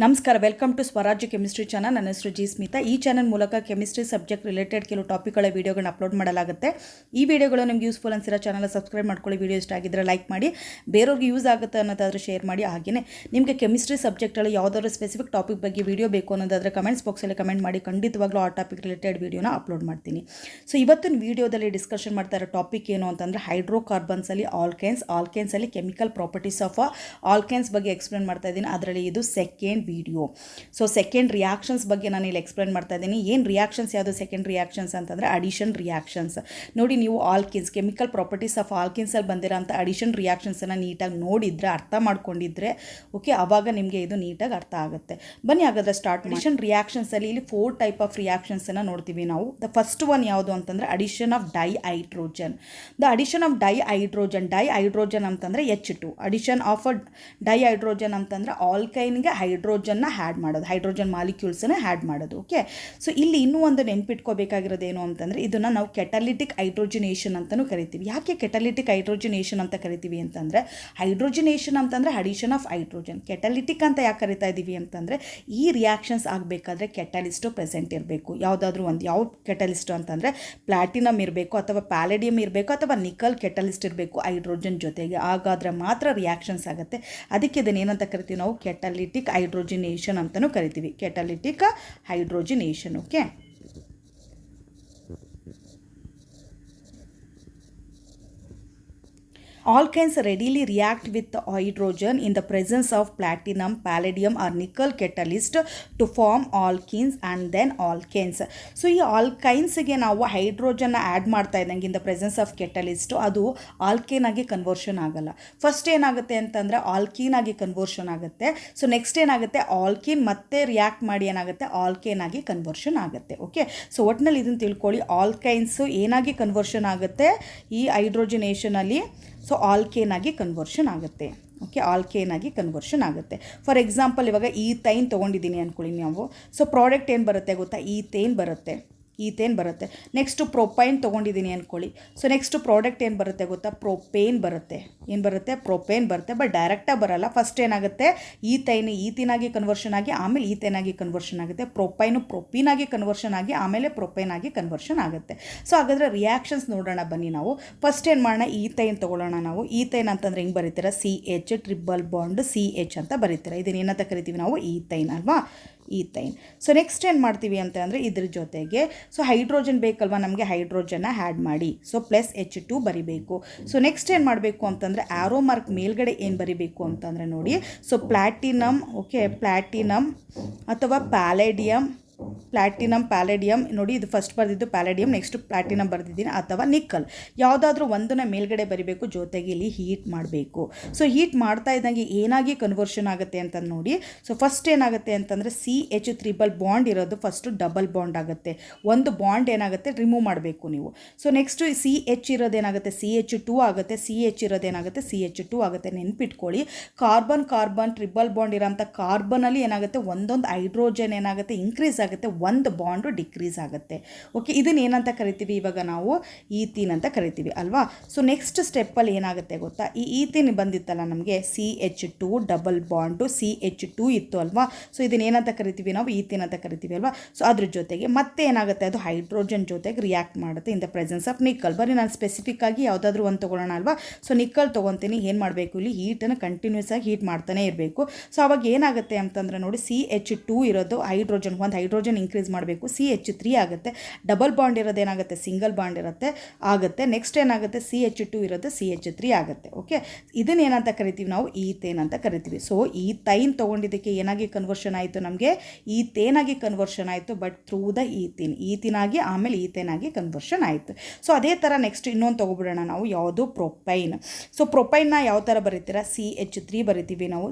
ನಮಸ್ಕಾರ, welcome to ಸ್ವರಾಜ್ಯ chemistry channel. ನನ್ನ ಹೆಸರು ಜಿ ಸ್ಮಿತಾ. ಈ ಚಾನಲ್ ಮೂಲಕ ಕೆಮಿಸ್ಟ್ರಿ ಸಬ್ಜೆಕ್ಟ್ ರಿಲೇಟೆಡ್ ಕೆಲವು ಟಾಪಿಕ್ಗಳ ವೀಡಿಯೋಗಳನ್ನ ಅಪ್ಲೋಡ್ ಮಾಡಲಾಗುತ್ತೆ. ಈ ವಿಡಿಯೋಗಳು ನಿಮಗೆ ಯೂಸ್ಫುಲ್ ಅನ್ಸಿರೋ ಚಾನಲ್ ಸಬ್ಸ್ಕ್ರೈಬ್ ಮಾಡ್ಕೊಳ್ಳಿ. ವಿಡಿಯೋ ಇಷ್ಟ ಆಗಿದ್ದರೆ ಲೈಕ್ ಮಾಡಿ, ಬೇರೆಯವ್ರಿಗೆ ಯೂಸ್ ಆಗುತ್ತೆ ಅನ್ನೋದಾದರೆ ಶೇರ್ ಮಾಡಿ. ಹಾಗೆಯೇ ನಿಮಗೆ ಕೆಮಿಸ್ಟ್ರಿ ಸಬ್ಜೆಕ್ಟಲ್ಲಿ ಯಾವುದಾದ್ರು ಸ್ಪೆಸಿಫಿಕ್ ಟಾಪಿಕ್ ಬಗ್ಗೆ ವಿಡಿಯೋ ಬೇಕು ಅನ್ನೋದಾದರೆ ಕಮೆಂಟ್ಸ್ ಬಾಕ್ಸಲ್ಲಿ ಕಮೆಂಟ್ ಮಾಡಿ, ಖಂಡಿತವಾಗ್ಲೂ ಆ ಟಾಪಿಕ್ ರಿಲೇಟೆಡ್ ವಿಡಿಯೋನ ಅಪ್ಲೋಡ್ ಮಾಡ್ತೀನಿ. ಸೊ ಇವತ್ತಿನ ವಿಡಿಯೋದಲ್ಲಿ ಡಿಸ್ಕಷನ್ ಮಾಡ್ತಾ ಇರೋ ಟಾಪಿಕ್ ಏನು ಅಂತಂದರೆ ಹೈಡ್ರೋಕಾರ್ಬನ್ಸಲ್ಲಿ ಆಲ್ಕೇನ್ಸಲ್ಲಿ ಕೆಮಿಕಲ್ ಪ್ರಾಪರ್ಟೀಸ್ ಆಫ್ ಆಲ್ಕೇನ್ಸ್ ಬಗ್ಗೆ ಎಕ್ಸ್ಪ್ಲೇನ್ ಮಾಡ್ತಾ ಇದ್ದೀನಿ. ಅದರಲ್ಲಿ ಇದು second video. So second reactions ಬಗ್ಗೆ ನಾನು ಇಲ್ಲಿ ಎಕ್ಸ್ಪ್ಲೇನ್ ಮಾಡ್ತಾ ಇದ್ದೀನಿ. ಏನು ರಿಯಾಕ್ಷನ್ಸ್ ಯಾವುದು ಸೆಕೆಂಡ್ ರಿಯಾಕ್ಷನ್ಸ್ ಅಂತಂದರೆ ಅಡಿಷನ್ ರಿಯಾಕ್ಷನ್ಸ್. ನೋಡಿ, ನೀವು ಆಲ್ಕಿನ್ಸ್ ಕೆಮಿಕಲ್ ಪ್ರಾಪರ್ಟೀಸ್ ಆಫ್ ಆಲ್ಕಿನ್ಸಲ್ಲಿ ಬಂದಿರೋಂಥ ಅಡಿಷನ್ ರಿಯಾಕ್ಷನ್ಸನ್ನು ನೀಟಾಗಿ ನೋಡಿದರೆ, ಅರ್ಥ ಮಾಡ್ಕೊಂಡಿದ್ರೆ ಓಕೆ, ಆವಾಗ ನಿಮಗೆ ಇದು ನೀಟಾಗಿ ಅರ್ಥ ಆಗುತ್ತೆ. ಬನ್ನಿ ಹಾಗಾದರೆ ಸ್ಟಾರ್ಟ್. ಅಡಿಷನ್ ರಿಯಾಕ್ಷನ್ಸಲ್ಲಿ ಇಲ್ಲಿ 4 ಟೈಪ್ ಆಫ್ ರಿಯಾಕ್ಷನ್ಸನ್ನು ನೋಡ್ತೀವಿ ನಾವು. ದ ಫಸ್ಟ್ ಒನ್ ಯಾವುದು ಅಂತಂದರೆ addition of dihydrogen. The addition of dihydrogen ಅಂತಂದರೆ H2. ಅಡಿಷನ್ ಆಫ್ ಡೈಹೈಡ್ರೋಜನ್ ಅಂತಂದರೆ ಆಲ್ಕೈನ್ಗೆ ಹೈಡ್ರೋಜನ್ನ ಆ್ಯಡ್ ಮಾಡೋದು, ಹೈಡ್ರೋಜನ್ ಮಾಲಿಕ್ಯೂಲ್ಸನ್ನು ಆ್ಯಡ್ ಮಾಡೋದು. ಓಕೆ, ಸೊ ಇಲ್ಲಿ ಇನ್ನೂ ಒಂದು ನೆನ್ಪಿಟ್ಕೋಬೇಕಾಗಿರೋದೇನು ಅಂತಂದರೆ ಇದನ್ನು ನಾವು ಕೆಟಲಿಟಿಕ್ ಹೈಡ್ರೋಜಿನೇಷನ್ ಅಂತಲೂ ಕರಿತೀವಿ. ಯಾಕೆ ಕೆಟಲಿಟಿಕ್ ಹೈಡ್ರೋಜಿನೇಷನ್ ಅಂತ ಕರಿತೀವಿ ಅಂತಂದರೆ, ಹೈಡ್ರೋಜಿನೇಷನ್ ಅಂತಂದರೆ ಅಡಿಷನ್ ಆಫ್ ಹೈಡ್ರೋಜನ್. ಕೆಟಲಿಟಿಕ್ ಅಂತ ಯಾಕೆ ಕರಿತಾ ಇದ್ದೀವಿ ಅಂತಂದರೆ, ಈ ರಿಯಾಕ್ಷನ್ಸ್ ಆಗಬೇಕಾದ್ರೆ ಕೆಟಲಿಸ್ಟು ಪ್ರೆಸೆಂಟ್ ಇರಬೇಕು. ಯಾವುದಾದ್ರೂ ಒಂದು ಯಾವ ಕೆಟಲಿಸ್ಟು ಅಂತಂದರೆ ಪ್ಲಾಟಿನಮ್ ಇರಬೇಕು, ಅಥವಾ ಪ್ಯಾಲೆಡಿಯಮ್ ಇರಬೇಕು, ಅಥವಾ ನಿಕಲ್ ಕೆಟಲಿಸ್ಟ್ ಇರಬೇಕು ಹೈಡ್ರೋಜನ್ ಜೊತೆಗೆ. ಹಾಗಾದರೆ ಮಾತ್ರ ರಿಯಾಕ್ಷನ್ಸ್ ಆಗುತ್ತೆ. ಅದಕ್ಕೆ ಇದನ್ನು ಏನಂತ ಕರಿತೀವಿ ನಾವು, ಕೆಟಲಿಟಿಕ್ ಹೈಡ್ರೋಜಿನೇಷನ್ ಅಂತಲೂ ಕರಿತೀವಿ. Catalytic hydrogenation. Okay, alkanes readily react with hydrogen in the presence of platinum, palladium or nickel catalyst to form alkenes and then alkanes. So ಈ ಆಲ್ಕೈನ್ಸ್ಗೆ ನಾವು ಹೈಡ್ರೋಜನ್ನ ಆ್ಯಡ್ ಮಾಡ್ತಾ ಇದ್ದಂಗೆ ಇನ್ ದ ಪ್ರೆಸೆನ್ಸ್ ಆಫ್ ಕೆಟಲಿಸ್ಟ್, ಅದು alkane ಆಗಿ conversion ಆಗಲ್ಲ. First ಏನಾಗುತ್ತೆ ಅಂತಂದರೆ alkene ಆಗಿ ಕನ್ವರ್ಷನ್ ಆಗುತ್ತೆ. ಸೊ ನೆಕ್ಸ್ಟ್ ಏನಾಗುತ್ತೆ, ಆಲ್ಕೀನ್ ಮತ್ತೆ ರಿಯಾಕ್ಟ್ ಮಾಡಿ ಏನಾಗುತ್ತೆ, ಆಲ್ಕೇನ್ ಆಗಿ ಕನ್ವರ್ಷನ್ ಆಗುತ್ತೆ. ಓಕೆ, ಸೊ ಒಟ್ಟಿನಲ್ಲಿ ಇದನ್ನು ತಿಳ್ಕೊಳ್ಳಿ, ಆಲ್ಕೈನ್ಸು ಏನಾಗಿ ಕನ್ವರ್ಷನ್ ಆಗುತ್ತೆ ಈ ಹೈಡ್ರೋಜಿನೇಷನಲ್ಲಿ. ಸೊ ಆಲ್ಕೇನ್ ಆಗಿ ಕನ್ವರ್ಷನ್ ಆಗುತ್ತೆ. ಓಕೆ, ಆಲ್ಕೇನ್ ಆಗಿ ಕನ್ವರ್ಷನ್ ಆಗುತ್ತೆ. ಫಾರ್ ಎಕ್ಸಾಂಪಲ್, ಇವಾಗ ಈಥೈನ್ ತೊಗೊಂಡಿದ್ದೀನಿ ಅಂದ್ಕೊಳ್ಳಿ ನಾವು. ಸೊ ಪ್ರಾಡಕ್ಟ್ ಏನು ಬರುತ್ತೆ ಗೊತ್ತಾ, ಈಥೇನ್ ಬರುತ್ತೆ. ನೆಕ್ಸ್ಟು ಪ್ರೊಪೈನ್ ತೊಗೊಂಡಿದ್ದೀನಿ ಅಂದ್ಕೊಳ್ಳಿ. ಸೊ ನೆಕ್ಸ್ಟು ಪ್ರಾಡಕ್ಟ್ ಏನು ಬರುತ್ತೆ ಗೊತ್ತಾ, ಪ್ರೊಪೇನ್ ಬರುತ್ತೆ. ಬಟ್ ಡೈರೆಕ್ಟಾಗಿ ಬರಲ್ಲ. ಫಸ್ಟ್ ಏನಾಗುತ್ತೆ, ಈಥೀನಾಗಿ ಕನ್ವರ್ಷನ್ ಆಗಿ ಆಮೇಲೆ ಈಥೇನಾಗಿ ಕನ್ವರ್ಷನ್ ಆಗುತ್ತೆ. ಪ್ರೊಪೀನಾಗಿ ಕನ್ವರ್ಷನ್ ಆಗಿ ಆಮೇಲೆ ಪ್ರೊಪೇನಾಗಿ ಕನ್ವರ್ಷನ್ ಆಗುತ್ತೆ. ಸೊ ಹಾಗಾದರೆ ರಿಯಾಕ್ಷನ್ಸ್ ನೋಡೋಣ ಬನ್ನಿ ನಾವು. ಫಸ್ಟ್ ಏನು ಮಾಡೋಣ, ಈಥೈನ್ ತೊಗೊಳ್ಳೋಣ ನಾವು. ಈಥೈನ್ ಅಂತಂದರೆ ಹೆಂಗೆ ಬರೀತೀರ, CH ಟ್ರಿಬಲ್ ಬಾಂಡ್ CH ಅಂತ ಬರೀತೀರ. ಇದನ್ನು ಏನಂತ ಕರಿತೀವಿ ನಾವು, ಈಥೈನ್ ಅಲ್ವಾ, ಈಥೈನ್. ಸೊ ನೆಕ್ಸ್ಟ್ ಏನು ಮಾಡ್ತೀವಿ ಅಂತ ಅಂದರೆ ಇದ್ರ ಜೊತೆಗೆ ಸೊ ಹೈಡ್ರೋಜನ್ ಬೇಕಲ್ವಾ ನಮಗೆ, ಹೈಡ್ರೋಜನ್ನ ಆ್ಯಡ್ ಮಾಡಿ. ಸೊ ಪ್ಲಸ್ H2 ಬರಿಬೇಕು. ಸೊ ನೆಕ್ಸ್ಟ್ ಏನು ಮಾಡಬೇಕು ಅಂತಂದರೆ ಆರೋ ಮಾರ್ಕ್ ಮೇಲ್ಗಡೆ ಏನು ಬರಿಬೇಕು ಅಂತಂದರೆ ನೋಡಿ, ಸೊ ಪ್ಲಾಟಿನಮ್. ಓಕೆ, ಪ್ಲಾಟಿನಮ್ ಅಥವಾ ಪ್ಯಾಲೆಡಿಯಮ್ ನೋಡಿ, ಇದು ಫಸ್ಟ್ ಬರೆದಿದ್ದು ಪ್ಯಾಲೆಡಿಯಮ್, ನೆಕ್ಸ್ಟ್ ಪ್ಲಾಟಿನಮ್ ಬರೆದಿದ್ದೀನಿ, ಅಥವಾ ನಿಕ್ಕಲ್, ಯಾವುದಾದ್ರೂ ಒಂದನ್ನ ಮೇಲ್ಗಡೆ ಬರಿಬೇಕು. ಜೊತೆಗೆ ಇಲ್ಲಿ ಹೀಟ್ ಮಾಡಬೇಕು. ಸೊ ಹೀಟ್ ಮಾಡ್ತಾ ಇದ್ದಂಗೆ ಏನಾಗಿ ಕನ್ವರ್ಷನ್ ಆಗುತ್ತೆ ಅಂತ ನೋಡಿ. ಸೊ ಫಸ್ಟ್ ಏನಾಗುತ್ತೆ ಅಂತಂದರೆ CH ಟ್ರಿಬಲ್ ಬಾಂಡ್ ಇರೋದು ಫಸ್ಟು ಡಬಲ್ ಬಾಂಡ್ ಆಗುತ್ತೆ. ಒಂದು ಬಾಂಡ್ ಏನಾಗುತ್ತೆ ರಿಮೂವ್ ಮಾಡಬೇಕು ನೀವು. ಸೊ ನೆಕ್ಸ್ಟು CH ಇರೋದೇನಾಗುತ್ತೆ, CH2 ಆಗುತ್ತೆ. CH ಇರೋದೇನಾಗುತ್ತೆ, CH2 ಆಗುತ್ತೆ. ನೆನ್ಪಿಟ್ಕೊಳ್ಳಿ, ಕಾರ್ಬನ್ ಟ್ರಿಬಲ್ ಬಾಂಡ್ ಇರೋಂಥ ಕಾರ್ಬನಲ್ಲಿ ಏನಾಗುತ್ತೆ, ಒಂದೊಂದು ಹೈಡ್ರೋಜನ್ ಏನಾಗುತ್ತೆ, ಇನ್ಕ್ರೀಸ್ ಆಗುತ್ತೆ, ಒಂದು ಬಾಂಡು ಡಿಕ್ರೀಸ್ ಆಗುತ್ತೆ. ಓಕೆ, ಇದನ್ನ ಏನಂತ ಕರಿತೀವಿ ಇವಾಗ ನಾವು, ಈಥೀನ್ ಅಂತ ಕರಿತೀವಿ ಅಲ್ವಾ. ಸೊ ನೆಕ್ಸ್ಟ್ ಸ್ಟೆಪ್ಪಲ್ಲಿ ಏನಾಗುತ್ತೆ ಗೊತ್ತಾ, ಈ ಈಥೀನ್ ಬಂದಿತ್ತಲ್ಲ ನಮಗೆ, CH2 ಡಬಲ್ ಬಾಂಡು CH2 ಇತ್ತು ಅಲ್ವಾ. ಸೊ ಇದನ್ನ ಏನಂತ ಕರಿತೀವಿ ನಾವು, ಈಥೀನ್ ಅಂತ ಕರಿತೀವಿ ಅಲ್ವಾ. ಸೊ ಅದ್ರ ಜೊತೆಗೆ ಮತ್ತೆ ಏನಾಗುತ್ತೆ, ಅದು ಹೈಡ್ರೋಜನ್ ಜೊತೆಗೆ ರಿಯಾಕ್ಟ್ ಮಾಡುತ್ತೆ in the presence of nickel. ಬರೀ ನಾನು ಸ್ಪೆಸಿಫಿಕ್ ಆಗಿ ಯಾವುದಾದ್ರೂ ಒಂದು ತೊಗೊಳ್ಳೋಣ ಅಲ್ವಾ. ಸೊ ನಿಕ್ಕಲ್ ತೊಗೊತೀನಿ. ಏನು ಮಾಡಬೇಕು, ಇಲ್ಲಿ ಹೀಟನ್ನು ಕಂಟಿನ್ಯೂಸ್ ಆಗಿ ಹೀಟ್ ಮಾಡ್ತಾನೆ ಇರಬೇಕು. ಸೊ ಅವಾಗ ಏನಾಗುತ್ತೆ ಅಂತಂದರೆ ನೋಡಿ, CH2 ಇರೋದು ಹೈಡ್ರೋಜನ್, ಒಂದು ಹೈಡ್ರೋಜನ್ ಇನ್ಕ್ರೀಸ್ ಮಾಡಬೇಕು, CH3 ಆಗುತ್ತೆ. ಡಬಲ್ ಬಾಂಡ್ ಇರೋದೇನಾಗುತ್ತೆ, ಸಿಂಗಲ್ ಬಾಂಡ್ ಆಗುತ್ತೆ. ನೆಕ್ಸ್ಟ್ ಏನಾಗುತ್ತೆ, CH2 ಇರೋದು CH3 ಆಗುತ್ತೆ. ಓಕೆ, ಇದನ್ನ ಏನಂತ ಕರಿತೀವಿ ನಾವು, ಈಥೇನ್ ಅಂತ ಕರಿತೀವಿ. ಸೊ ಈಥೈನ್ ತೊಗೊಂಡಿದ್ದಕ್ಕೆ ಏನಾಗಿ ಕನ್ವರ್ಷನ್ ಆಯಿತು ನಮಗೆ, ಈಥೇನ್ ಆಗಿ ಕನ್ವರ್ಷನ್ ಆಯಿತು, ಬಟ್ ಥ್ರೂ ದ ಈಥೀನ್ ಆಗಿ ಆಮೇಲೆ ಈಥೇನ್ ಆಗಿ ಕನ್ವರ್ಷನ್ ಆಯಿತು. ಸೊ ಅದೇ ಥರ ನೆಕ್ಸ್ಟ್ ಇನ್ನೊಂದು ತೊಗೊಬಿಡೋಣ ನಾವು, ಯಾವುದು, ಪ್ರೊಪೈನ್. ಸೊ ಪ್ರೊಪೈನ್ನ ಯಾವ ಥರ ಬರೀತೀರಾ, CH3 ಬರಿತೀವಿ ನಾವು,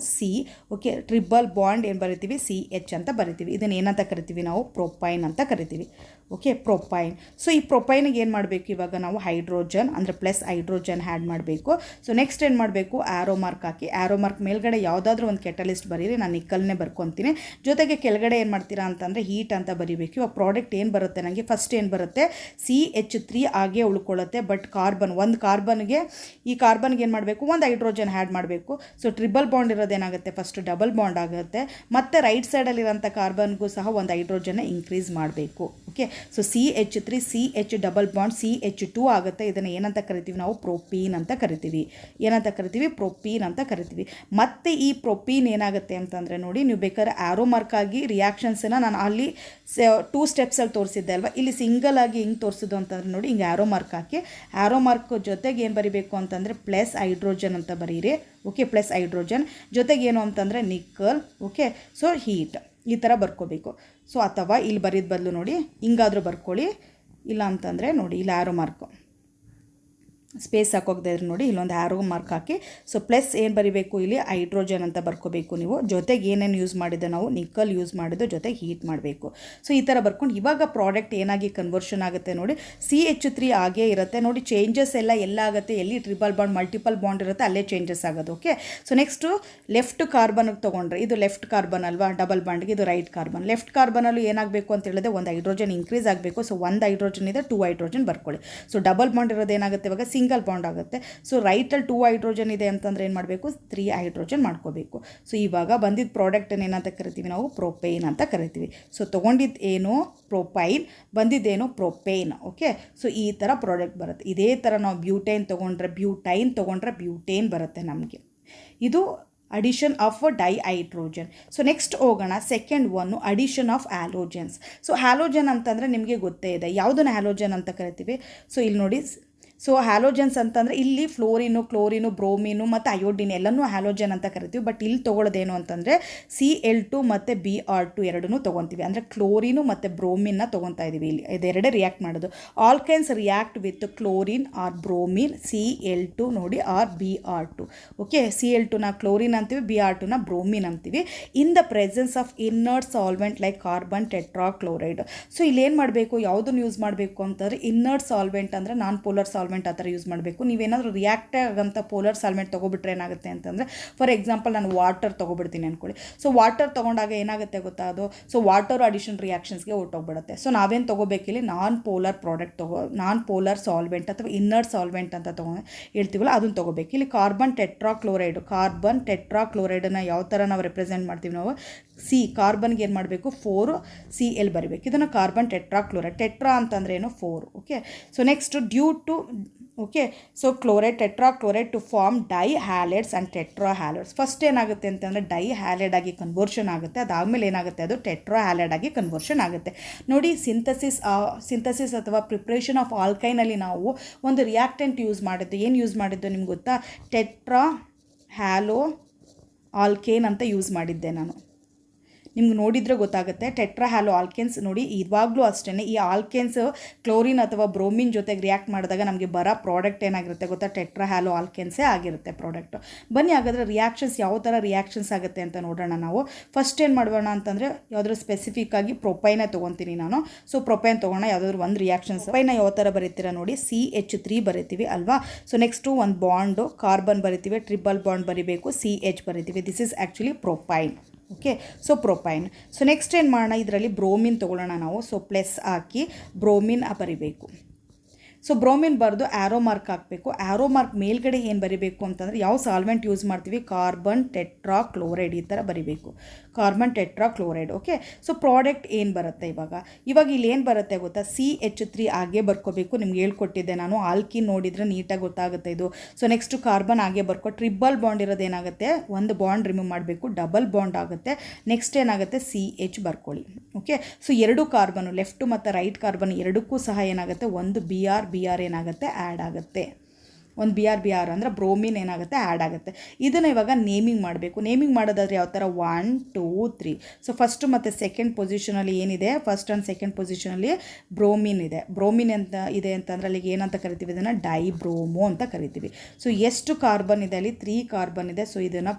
ಓಕೆ, ಟ್ರಿಬಲ್ ಬಾಂಡ್ ಏನು ಬರಿತೀವಿ, CH ಅಂತ ಬರಿತೀವಿ. ಇದನ್ನು ಏನಂತ ಕರಿತೀವಿ ಕರಿತೀವಿ ನಾವು? ಪ್ರೊಪೈನ್ ಅಂತ ಕರಿತೀವಿ. ಓಕೆ, ಪ್ರೊಪೈನ್. ಸೊ ಈ ಪ್ರೊಪೈನಿಗೆ ಏನು ಮಾಡಬೇಕು ಇವಾಗ ನಾವು? ಹೈಡ್ರೋಜನ್ ಅಂದರೆ ಪ್ಲಸ್ ಹೈಡ್ರೋಜನ್ ಆ್ಯಡ್ ಮಾಡಬೇಕು. ಸೊ ನೆಕ್ಸ್ಟ್ ಏನು ಮಾಡಬೇಕು? ಆ್ಯರೋ ಮಾರ್ಕ್ ಹಾಕಿ, ಆ್ಯರೋ ಮಾರ್ಕ್ ಮೇಲ್ಗಡೆ ಯಾವುದಾದ್ರೂ ಒಂದು ಕೆಟಲಿಸ್ಟ್ ಬರೀರಿ, ನಾನು ನಿಕ್ಕಲ್ನೇ ಬರ್ಕೊತೀನಿ. ಜೊತೆಗೆ ಕೆಳಗಡೆ ಏನು ಮಾಡ್ತೀರಾ ಅಂತಂದರೆ ಹೀಟ್ ಅಂತ ಬರೀಬೇಕು. ಇವಾಗ ಪ್ರಾಡಕ್ಟ್ ಏನು ಬರುತ್ತೆ ನನಗೆ? ಫಸ್ಟ್ ಏನು ಬರುತ್ತೆ? CH3 ಆಗೇ ಉಳ್ಕೊಳ್ಳುತ್ತೆ. ಬಟ್ ಒಂದು ಕಾರ್ಬನ್ಗೆ ಈ ಕಾರ್ಬನ್ಗೆ ಏನು ಮಾಡಬೇಕು? ಒಂದು ಹೈಡ್ರೋಜನ್ ಆ್ಯಡ್ ಮಾಡಬೇಕು. ಸೊ ಟ್ರಿಬಲ್ ಬಾಂಡ್ ಇರೋದೇನಾಗುತ್ತೆ? ಫಸ್ಟ್ ಡಬಲ್ ಬಾಂಡ್ ಆಗುತ್ತೆ. ಮತ್ತು ರೈಟ್ ಸೈಡಲ್ಲಿರೋಂಥ ಕಾರ್ಬನ್ಗೂ ಸಹ ಒಂದು ಹೈಡ್ರೋಜನ್ನ ಇನ್ಕ್ರೀಸ್ ಮಾಡಬೇಕು. Okay, so CH3 CH double bond CH2 ಆಗುತ್ತೆ. ಇದನ್ನು ಏನಂತ ಕರಿತೀವಿ ನಾವು? ಪ್ರೊಪೀನ್ ಅಂತ ಕರಿತೀವಿ. ಏನಂತ ಕರಿತೀವಿ? ಪ್ರೊಪೀನ್ ಅಂತ ಕರಿತೀವಿ. ಮತ್ತು ಈ ಪ್ರೊಪೀನ್ ಏನಾಗುತ್ತೆ ಅಂತಂದರೆ ನೋಡಿ, ನೀವು ಬೇಕಾದ್ರೆ ಆ್ಯರೋ ಮಾರ್ಕ್ ಆಗಿ ರಿಯಾಕ್ಷನ್ಸನ್ನು ನಾನು ಅಲ್ಲಿ 2 ಸ್ಟೆಪ್ಸಲ್ಲಿ ತೋರಿಸಿದ್ದೆ ಅಲ್ವಾ, ಇಲ್ಲಿ ಸಿಂಗಲ್ ಆಗಿ ಹಿಂಗೆ ತೋರಿಸಿದ್ದು ಅಂತಂದರೆ ನೋಡಿ, ಹಿಂಗೆ ಆ್ಯರೋ ಮಾರ್ಕ್ ಹಾಕಿ, ಆ್ಯರೋ ಮಾರ್ಕ್ ಜೊತೆಗೆ ಏನು ಬರೀಬೇಕು ಅಂತಂದರೆ ಪ್ಲಸ್ ಹೈಡ್ರೋಜನ್ ಅಂತ ಬರೀರಿ. ಓಕೆ, ಪ್ಲಸ್ ಹೈಡ್ರೋಜನ್ ಜೊತೆಗೆ ಏನು ಅಂತಂದರೆ ನಿಕ್ಕಲ್. ಓಕೆ, ಸೊ ಹೀಟ್ ಈ ಥರ ಬರ್ಕೋಬೇಕು. ಸೊ ಅಥವಾ ಇಲ್ಲಿ ಬರೀದ ಬದಲು ನೋಡಿ ಹಿಂಗಾದರೂ ಬರ್ಕೊಳ್ಳಿ, ಇಲ್ಲ ಅಂತಂದರೆ ನೋಡಿ ಇಲ್ಲಿ ಆ್ಯರೋ ಮಾರ್ಕು ಸ್ಪೇಸ್ ಹಾಕೋಗದೆ ಇದ್ರೆ ನೋಡಿ ಇಲ್ಲೊಂದು ಆ್ಯರೋ ಮಾರ್ಕ್ ಹಾಕಿ. ಸೊ ಪ್ಲಸ್ ಏನು ಬರೀಬೇಕು? ಇಲ್ಲಿ ಹೈಡ್ರೋಜನ್ ಅಂತ ಬರ್ಕೋಬೇಕು ನೀವು. ಜೊತೆಗೆ ಏನೇನು ಯೂಸ್ ಮಾಡಿದ್ದು ನಾವು? ನಿಕ್ಕಲ್ ಯೂಸ್ ಮಾಡಿದ್ದು, ಜೊತೆಗೆ ಹೀಟ್ ಮಾಡಬೇಕು. ಸೊ ಈ ಥರ ಬರ್ಕೊಂಡು ಇವಾಗ ಪ್ರಾಡಕ್ಟ್ ಏನಾಗಿ ಕನ್ವರ್ಷನ್ ಆಗುತ್ತೆ ನೋಡಿ, CH3 ಆಗೇ ಇರುತ್ತೆ ನೋಡಿ. ಚೇಂಜಸ್ ಎಲ್ಲ ಆಗುತ್ತೆ, ಎಲ್ಲಿ ಟ್ರಿಬಲ್ ಬಾಂಡ್ ಮಲ್ಟಿಪಲ್ ಬಾಂಡ್ ಇರುತ್ತೆ ಅಲ್ಲೇ ಚೇಂಜಸ್ ಆಗೋದು. ಓಕೆ, ಸೊ ನೆಕ್ಸ್ಟು ಲೆಫ್ಟ್ ಕಾರ್ಬನ್ಗೆ ತೊಗೊಂಡ್ರೆ ಇದು ಲೆಫ್ಟ್ ಕಾರ್ಬನ್ ಅಲ್ವಾ, ಡಬಲ್ ಬಾಂಡ್ಗೆ ಇದು ರೈಟ್ ಕಾರ್ಬನ್. ಲೆಫ್ಟ್ ಕಾರ್ಬನಲ್ಲೂ ಏನಾಗಬೇಕು ಅಂತ ಹೇಳಿದ್ರೆ ಒಂದು ಹೈಡ್ರೋಜನ್ ಇನ್ಕ್ರೀಸ್ ಆಗಬೇಕು. ಸೊ ಒಂದು ಹೈಡ್ರೋಜನ್ ಇದೆ, 2 ಹೈಡ್ರೋಜನ್ ಬರ್ಕೊಳ್ಳಿ. ಸೊ ಡಬಲ್ ಬಾಂಡ್ ಇರೋದು ಏನಾಗುತ್ತೆ ಇವಾಗ? ಸಿಂಗಲ್ ಬಾಂಡ್ ಆಗುತ್ತೆ. ಸೊ ರೈಟಲ್ಲಿ 2 ಹೈಡ್ರೋಜನ್ ಇದೆ ಅಂತಂದರೆ ಏನು ಮಾಡಬೇಕು? 3 ಹೈಡ್ರೋಜನ್ ಮಾಡ್ಕೋಬೇಕು. ಸೊ ಇವಾಗ ಬಂದಿದ್ದ ಪ್ರಾಡಕ್ಟನ್ನು ಏನಂತ ಕರಿತೀವಿ ನಾವು? ಪ್ರೊಪೈನ್ ಅಂತ ಕರಿತೀವಿ. ಸೊ ತೊಗೊಂಡಿದ್ದು ಏನು? ಪ್ರೊಪೈನ್. ಬಂದಿದ್ದೇನು? ಪ್ರೊಪೇನ್. ಓಕೆ, ಸೊ ಈ ಥರ ಪ್ರಾಡಕ್ಟ್ ಬರುತ್ತೆ. ಇದೇ ಥರ ನಾವು ಬ್ಯೂಟೈನ್ ತೊಗೊಂಡ್ರೆ ಬ್ಯೂಟೇನ್ ಬರುತ್ತೆ ನಮಗೆ. ಇದು addition of dihydrogen. So next ಹೋಗೋಣ, ಸೆಕೆಂಡ್ ಒನ್ನು addition of halogens. So halogen ಅಂತಂದರೆ ನಿಮಗೆ ಗೊತ್ತೇ ಇದೆ, ಯಾವುದನ್ನು ಹ್ಯಾಲೋಜನ್ ಅಂತ ಕರಿತೀವಿ? ಸೊ ಇಲ್ಲಿ ನೋಡಿ, ಸೊ ಹ್ಯಾಲೋಜನ್ಸ್ ಅಂತಂದರೆ ಇಲ್ಲಿ ಫ್ಲೋರಿನು, ಕ್ಲೋರಿನು, ಬ್ರೋಮಿನು ಮತ್ತು ಅಯೋಡಿನ್ ಎಲ್ಲನೂ ಹ್ಯಾಲೋಜನ್ ಅಂತ ಕರಿತೀವಿ. ಬಟ್ ಇಲ್ಲಿ ತೊಗೊಳ್ಳೋದೇನು ಅಂತಂದರೆ Cl2 ಮತ್ತು Br2 ಎರಡನ್ನೂ ತೊಗೊತೀವಿ. ಅಂದರೆ ಕ್ಲೋರಿನು ಮತ್ತು ಬ್ರೋಮಿನ್ನ ತೊಗೊತಾ ಇದ್ದೀವಿ. ಇಲ್ಲಿ ಇದೆರಡೇ ರಿಯಾಕ್ಟ್ ಮಾಡೋದು. Alkynes react with chlorine or bromine, Cl2 ನೋಡಿ ಆರ್ Br2. ಓಕೆ, Cl2ನ ಕ್ಲೋರಿನ್ ಅಂತೀವಿ, Br2ನ ಬ್ರೋಮಿನ್ ಅಂತೀವಿ. ಇನ್ the presence of inert solvent like carbon tetrachloride. So ಇಲ್ಲೇನು ಮಾಡಬೇಕು? ಯಾವುದನ್ನು ಯೂಸ್ ಮಾಡಬೇಕು ಅಂತಂದರೆ ಇನ್ನರ್ಟ್ ಸಾಲ್ವೆಂಟ್ ಅಂದರೆ ನಾನ್ ಪೋಲರ್ ಸಾಲ್ವೆಂಟ್ ಆ ಥರ ಯೂಸ್ ಮಾಡಬೇಕು. ನೀವೇನಾದರೂ ರಿಯಾಕ್ಟ್ ಆಗಂಥ ಪೋಲರ್ ಸಾಲ್ವೆಂಟ್ ತೊಗೊಬಿಟ್ರೆ ಏನಾಗುತ್ತೆ ಅಂತಂದರೆ, ಫಾರ್ ಎಕ್ಸಾಂಪಲ್ ನಾನು ವಾಟರ್ ತೊಗೊಬಿಡ್ತೀನಿ ಅಂದ್ಕೊಳ್ಳಿ. ಸೊ ವಾಟರ್ ತೊಗೊಂಡಾಗ ಏನಾಗುತ್ತೆ ಗೊತ್ತಾ? ಅದು ಸೊ ವಾಟರ್ ಅಡಿಷನ್ ರಿಯಾಕ್ಷನ್ಸ್ಗೆ ಹೊರಟೋಗ್ಬಿಡುತ್ತೆ. ಸೊ ನಾವೇನು ತೊಗೋಬೇಕಿಲ್ಲಿ? ನಾನ್ ಪೋಲರ್ ಸಾಲ್ವೆಂಟ್ ಅಥವಾ ಇನ್ನರ್ಟ್ ಸಾಲ್ವೆಂಟ್ ಅಂತ ಹೇಳ್ತೀವಲ್ಲ ಅದನ್ನು ತೊಗೋಬೇಕು. ಇಲ್ಲಿ ಕಾರ್ಬನ್ ಟೆಟ್ರಾಕ್ಲೋರೈಡನ್ನು ಯಾವ ಥರ ನಾವು ರೆಪ್ರೆಸೆಂಟ್ ಮಾಡ್ತೀವಿ ನಾವು? ಕಾರ್ಬನ್ಗೆ ಏನು ಮಾಡಬೇಕು? 4 Cl ಬರೀಬೇಕು. ಇದನ್ನು ಕಾರ್ಬನ್ ಟೆಟ್ರಾಕ್ಲೋರೈಡ್. ಟೆಟ್ರಾ ಅಂತಂದ್ರೆ ಏನು? 4. Okay, so next due to okay, so tetrachloride to form di halides and tetra halides. First ಏನಾಗುತ್ತೆ ಅಂತಂದರೆ ಡೈ ಹ್ಯಾಲೈಡ್ ಆಗಿ ಕನ್ವರ್ಷನ್ ಆಗುತ್ತೆ. ಅದಾದಮೇಲೆ ಏನಾಗುತ್ತೆ? ಅದು ಟೆಟ್ರಾ ಹ್ಯಾಲೈಡ್ ಆಗಿ ಕನ್ವರ್ಷನ್ ಆಗುತ್ತೆ. ನೋಡಿ, ಸಿಂಥಸಿಸ್ ಅಥವಾ ಪ್ರಿಪ್ರೇಷನ್ ಆಫ್ ಆಲ್ಕೈನಲ್ಲಿ ನಾವು ಒಂದು ರಿಯಾಕ್ಟೆಂಟ್ ಯೂಸ್ ಮಾಡಿದ್ದು. ಏನು ಯೂಸ್ ಮಾಡಿದ್ದು ನಿಮ್ಗೆ ಗೊತ್ತಾ? ಟೆಟ್ರಾ ಹ್ಯಾಲೋ ಆಲ್ಕೇನ್ ಅಂತ ಯೂಸ್ ಮಾಡಿದ್ದೆ ನಾನು. ನಿಮ್ಗೆ ನೋಡಿದರೆ ಗೊತ್ತಾಗುತ್ತೆ. ಟೆಟ್ರಾ ಹ್ಯಾಲೋ ಆಲ್ಕೇನ್ಸ್ ನೋಡಿ, ಇವಾಗಲೂ ಅಷ್ಟೇ ಈ ಆಲ್ಕೇನ್ಸ್ ಕ್ಲೋರಿನ್ ಅಥವಾ ಬ್ರೋಮಿನ್ ಜೊತೆಗೆ ರಿಯಾಕ್ಟ್ ಮಾಡಿದಾಗ ನಮಗೆ ಬರೋ ಪ್ರಾಡಕ್ಟ್ ಏನಾಗಿರುತ್ತೆ ಗೊತ್ತಾ? ಟೆಟ್ರಾ ಹ್ಯಾಲೋ ಆಲ್ಕೇನ್ಸೇ ಆಗಿರುತ್ತೆ ಪ್ರಾಡಕ್ಟು. ಬನ್ನಿ ಹಾಗಾದರೆ ರಿಯಾಕ್ಷನ್ಸ್ ಯಾವ ಥರ ರಿಯಾಕ್ಷನ್ಸ್ ಆಗುತ್ತೆ ಅಂತ ನೋಡೋಣ ನಾವು. ಫಸ್ಟ್ ಏನು ಮಾಡೋಣ ಅಂತಂದರೆ, ಯಾವುದಾದ್ರು ಸ್ಪೆಸಿಫಿಕ್ ಆಗಿ ಪ್ರೊಪೈನೇ ತೊಗೊತೀನಿ ನಾನು. ಸೊ ಪ್ರೊಪೈನ್ ತೊಗೋಣ, ಯಾವುದಾದ್ರು ಒಂದು ರಿಯಾಕ್ಷನ್ಸ್. ಪ್ರೊಪೈನ ಯಾವ ಥರ ಬರೀತೀರಾ ನೋಡಿ, CH3 ಬರೀತೀವಿ ಅಲ್ವಾ. ಸೊ ನೆಕ್ಸ್ಟು ಒಂದು ಬಾಂಡು ಕಾರ್ಬನ್ ಬರೀತೀವಿ, ಟ್ರಿಬಲ್ ಬಾಂಡ್ ಬರೀಬೇಕು, CH ಬರೀತೀವಿ. This is actually propyne. Okay, so propyne. So next ಏನು ಮಾಡೋಣ, ಇದರಲ್ಲಿ ಬ್ರೋಮಿನ್ ತೊಗೊಳ್ಳೋಣ ನಾವು. ಸೊ ಪ್ಲಸ್ ಹಾಕಿ ಬ್ರೋಮಿನ್ ಬರಿಬೇಕು. ಸೊ ಬ್ರೋಮಿನ್ ಬರೆದು ಆ್ಯರೋ ಮಾರ್ಕ್ ಹಾಕಬೇಕು. ಆ್ಯರೋ ಮಾರ್ಕ್ ಮೇಲ್ಗಡೆ ಏನು ಬರಿಬೇಕು ಅಂತಂದರೆ, ಯಾವ ಸಾಲ್ವೆಂಟ್ ಯೂಸ್ ಮಾಡ್ತೀವಿ? ಕಾರ್ಬನ್ ಟೆಟ್ರಾಕ್ಲೋರೈಡ್ ಈ ಥರ ಬರಿಬೇಕು. Carbon tetrachloride. Okay, so product ಏನು ಬರುತ್ತೆ ಇವಾಗ ಇಲ್ಲಿ ಏನು ಬರುತ್ತೆ ಗೊತ್ತಾ? CH3 ಆಗೇ ಬರ್ಕೋಬೇಕು. ನಿಮ್ಗೆ ಹೇಳ್ಕೊಟ್ಟಿದ್ದೆ ನಾನು. ಆಲ್ಕಿನ್ ನೋಡಿದರೆ ನೀಟಾಗಿ ಗೊತ್ತಾಗುತ್ತೆ ಇದು. ಸೊ ನೆಕ್ಸ್ಟು ಕಾರ್ಬನ್ ಆಗೇ ಬರ್ಕೊ. ಟ್ರಿಬಲ್ ಬಾಂಡ್ ಇರೋದು ಏನಾಗುತ್ತೆ? ಒಂದು ಬಾಂಡ್ ರಿಮೂವ್ ಮಾಡಬೇಕು, ಡಬಲ್ ಬಾಂಡ್ ಆಗುತ್ತೆ. ನೆಕ್ಸ್ಟ್ ಏನಾಗುತ್ತೆ? CH ಬರ್ಕೊಳ್ಳಿ. ಓಕೆ, ಸೊ 2 ಕಾರ್ಬನು, ಲೆಫ್ಟು ಮತ್ತು ರೈಟ್ ಕಾರ್ಬನ್ ಎರಡಕ್ಕೂ ಸಹ ಏನಾಗುತ್ತೆ? ಒಂದು BR ಏನಾಗುತ್ತೆ? ಆ್ಯಡ್ ಆಗುತ್ತೆ. ಒಂದು BR ಅಂದರೆ ಬ್ರೋಮಿನ್ ಏನಾಗುತ್ತೆ? ಆ್ಯಡ್ ಆಗುತ್ತೆ. ಇದನ್ನು ಇವಾಗ ನೇಮಿಂಗ್ ಮಾಡಬೇಕು. ನೇಮಿಂಗ್ ಮಾಡೋದಾದರೆ ಯಾವ ಥರ? 1 2 3. ಸೊ ಫಸ್ಟ್ ಮತ್ತು ಸೆಕೆಂಡ್ ಪೊಸಿಷನಲ್ಲಿ ಏನಿದೆ? ಫಸ್ಟ್ ಆ್ಯಂಡ್ ಸೆಕೆಂಡ್ ಪೊಸಿಷನಲ್ಲಿ ಬ್ರೋಮಿನ್ ಇದೆ. ಬ್ರೋಮಿನ್ ಅಂತ ಇದೆ ಅಂತಂದರೆ ಅಲ್ಲಿಗೆ ಏನಂತ ಕರಿತೀವಿ? ಇದನ್ನು ಡೈಬ್ರೋಮೋ ಅಂತ ಕರಿತೀವಿ. ಸೊ ಎಷ್ಟು ಕಾರ್ಬನ್ ಇದೆ ಅಲ್ಲಿ? 3 ಕಾರ್ಬನ್ ಇದೆ. ಸೊ ಇದನ್ನು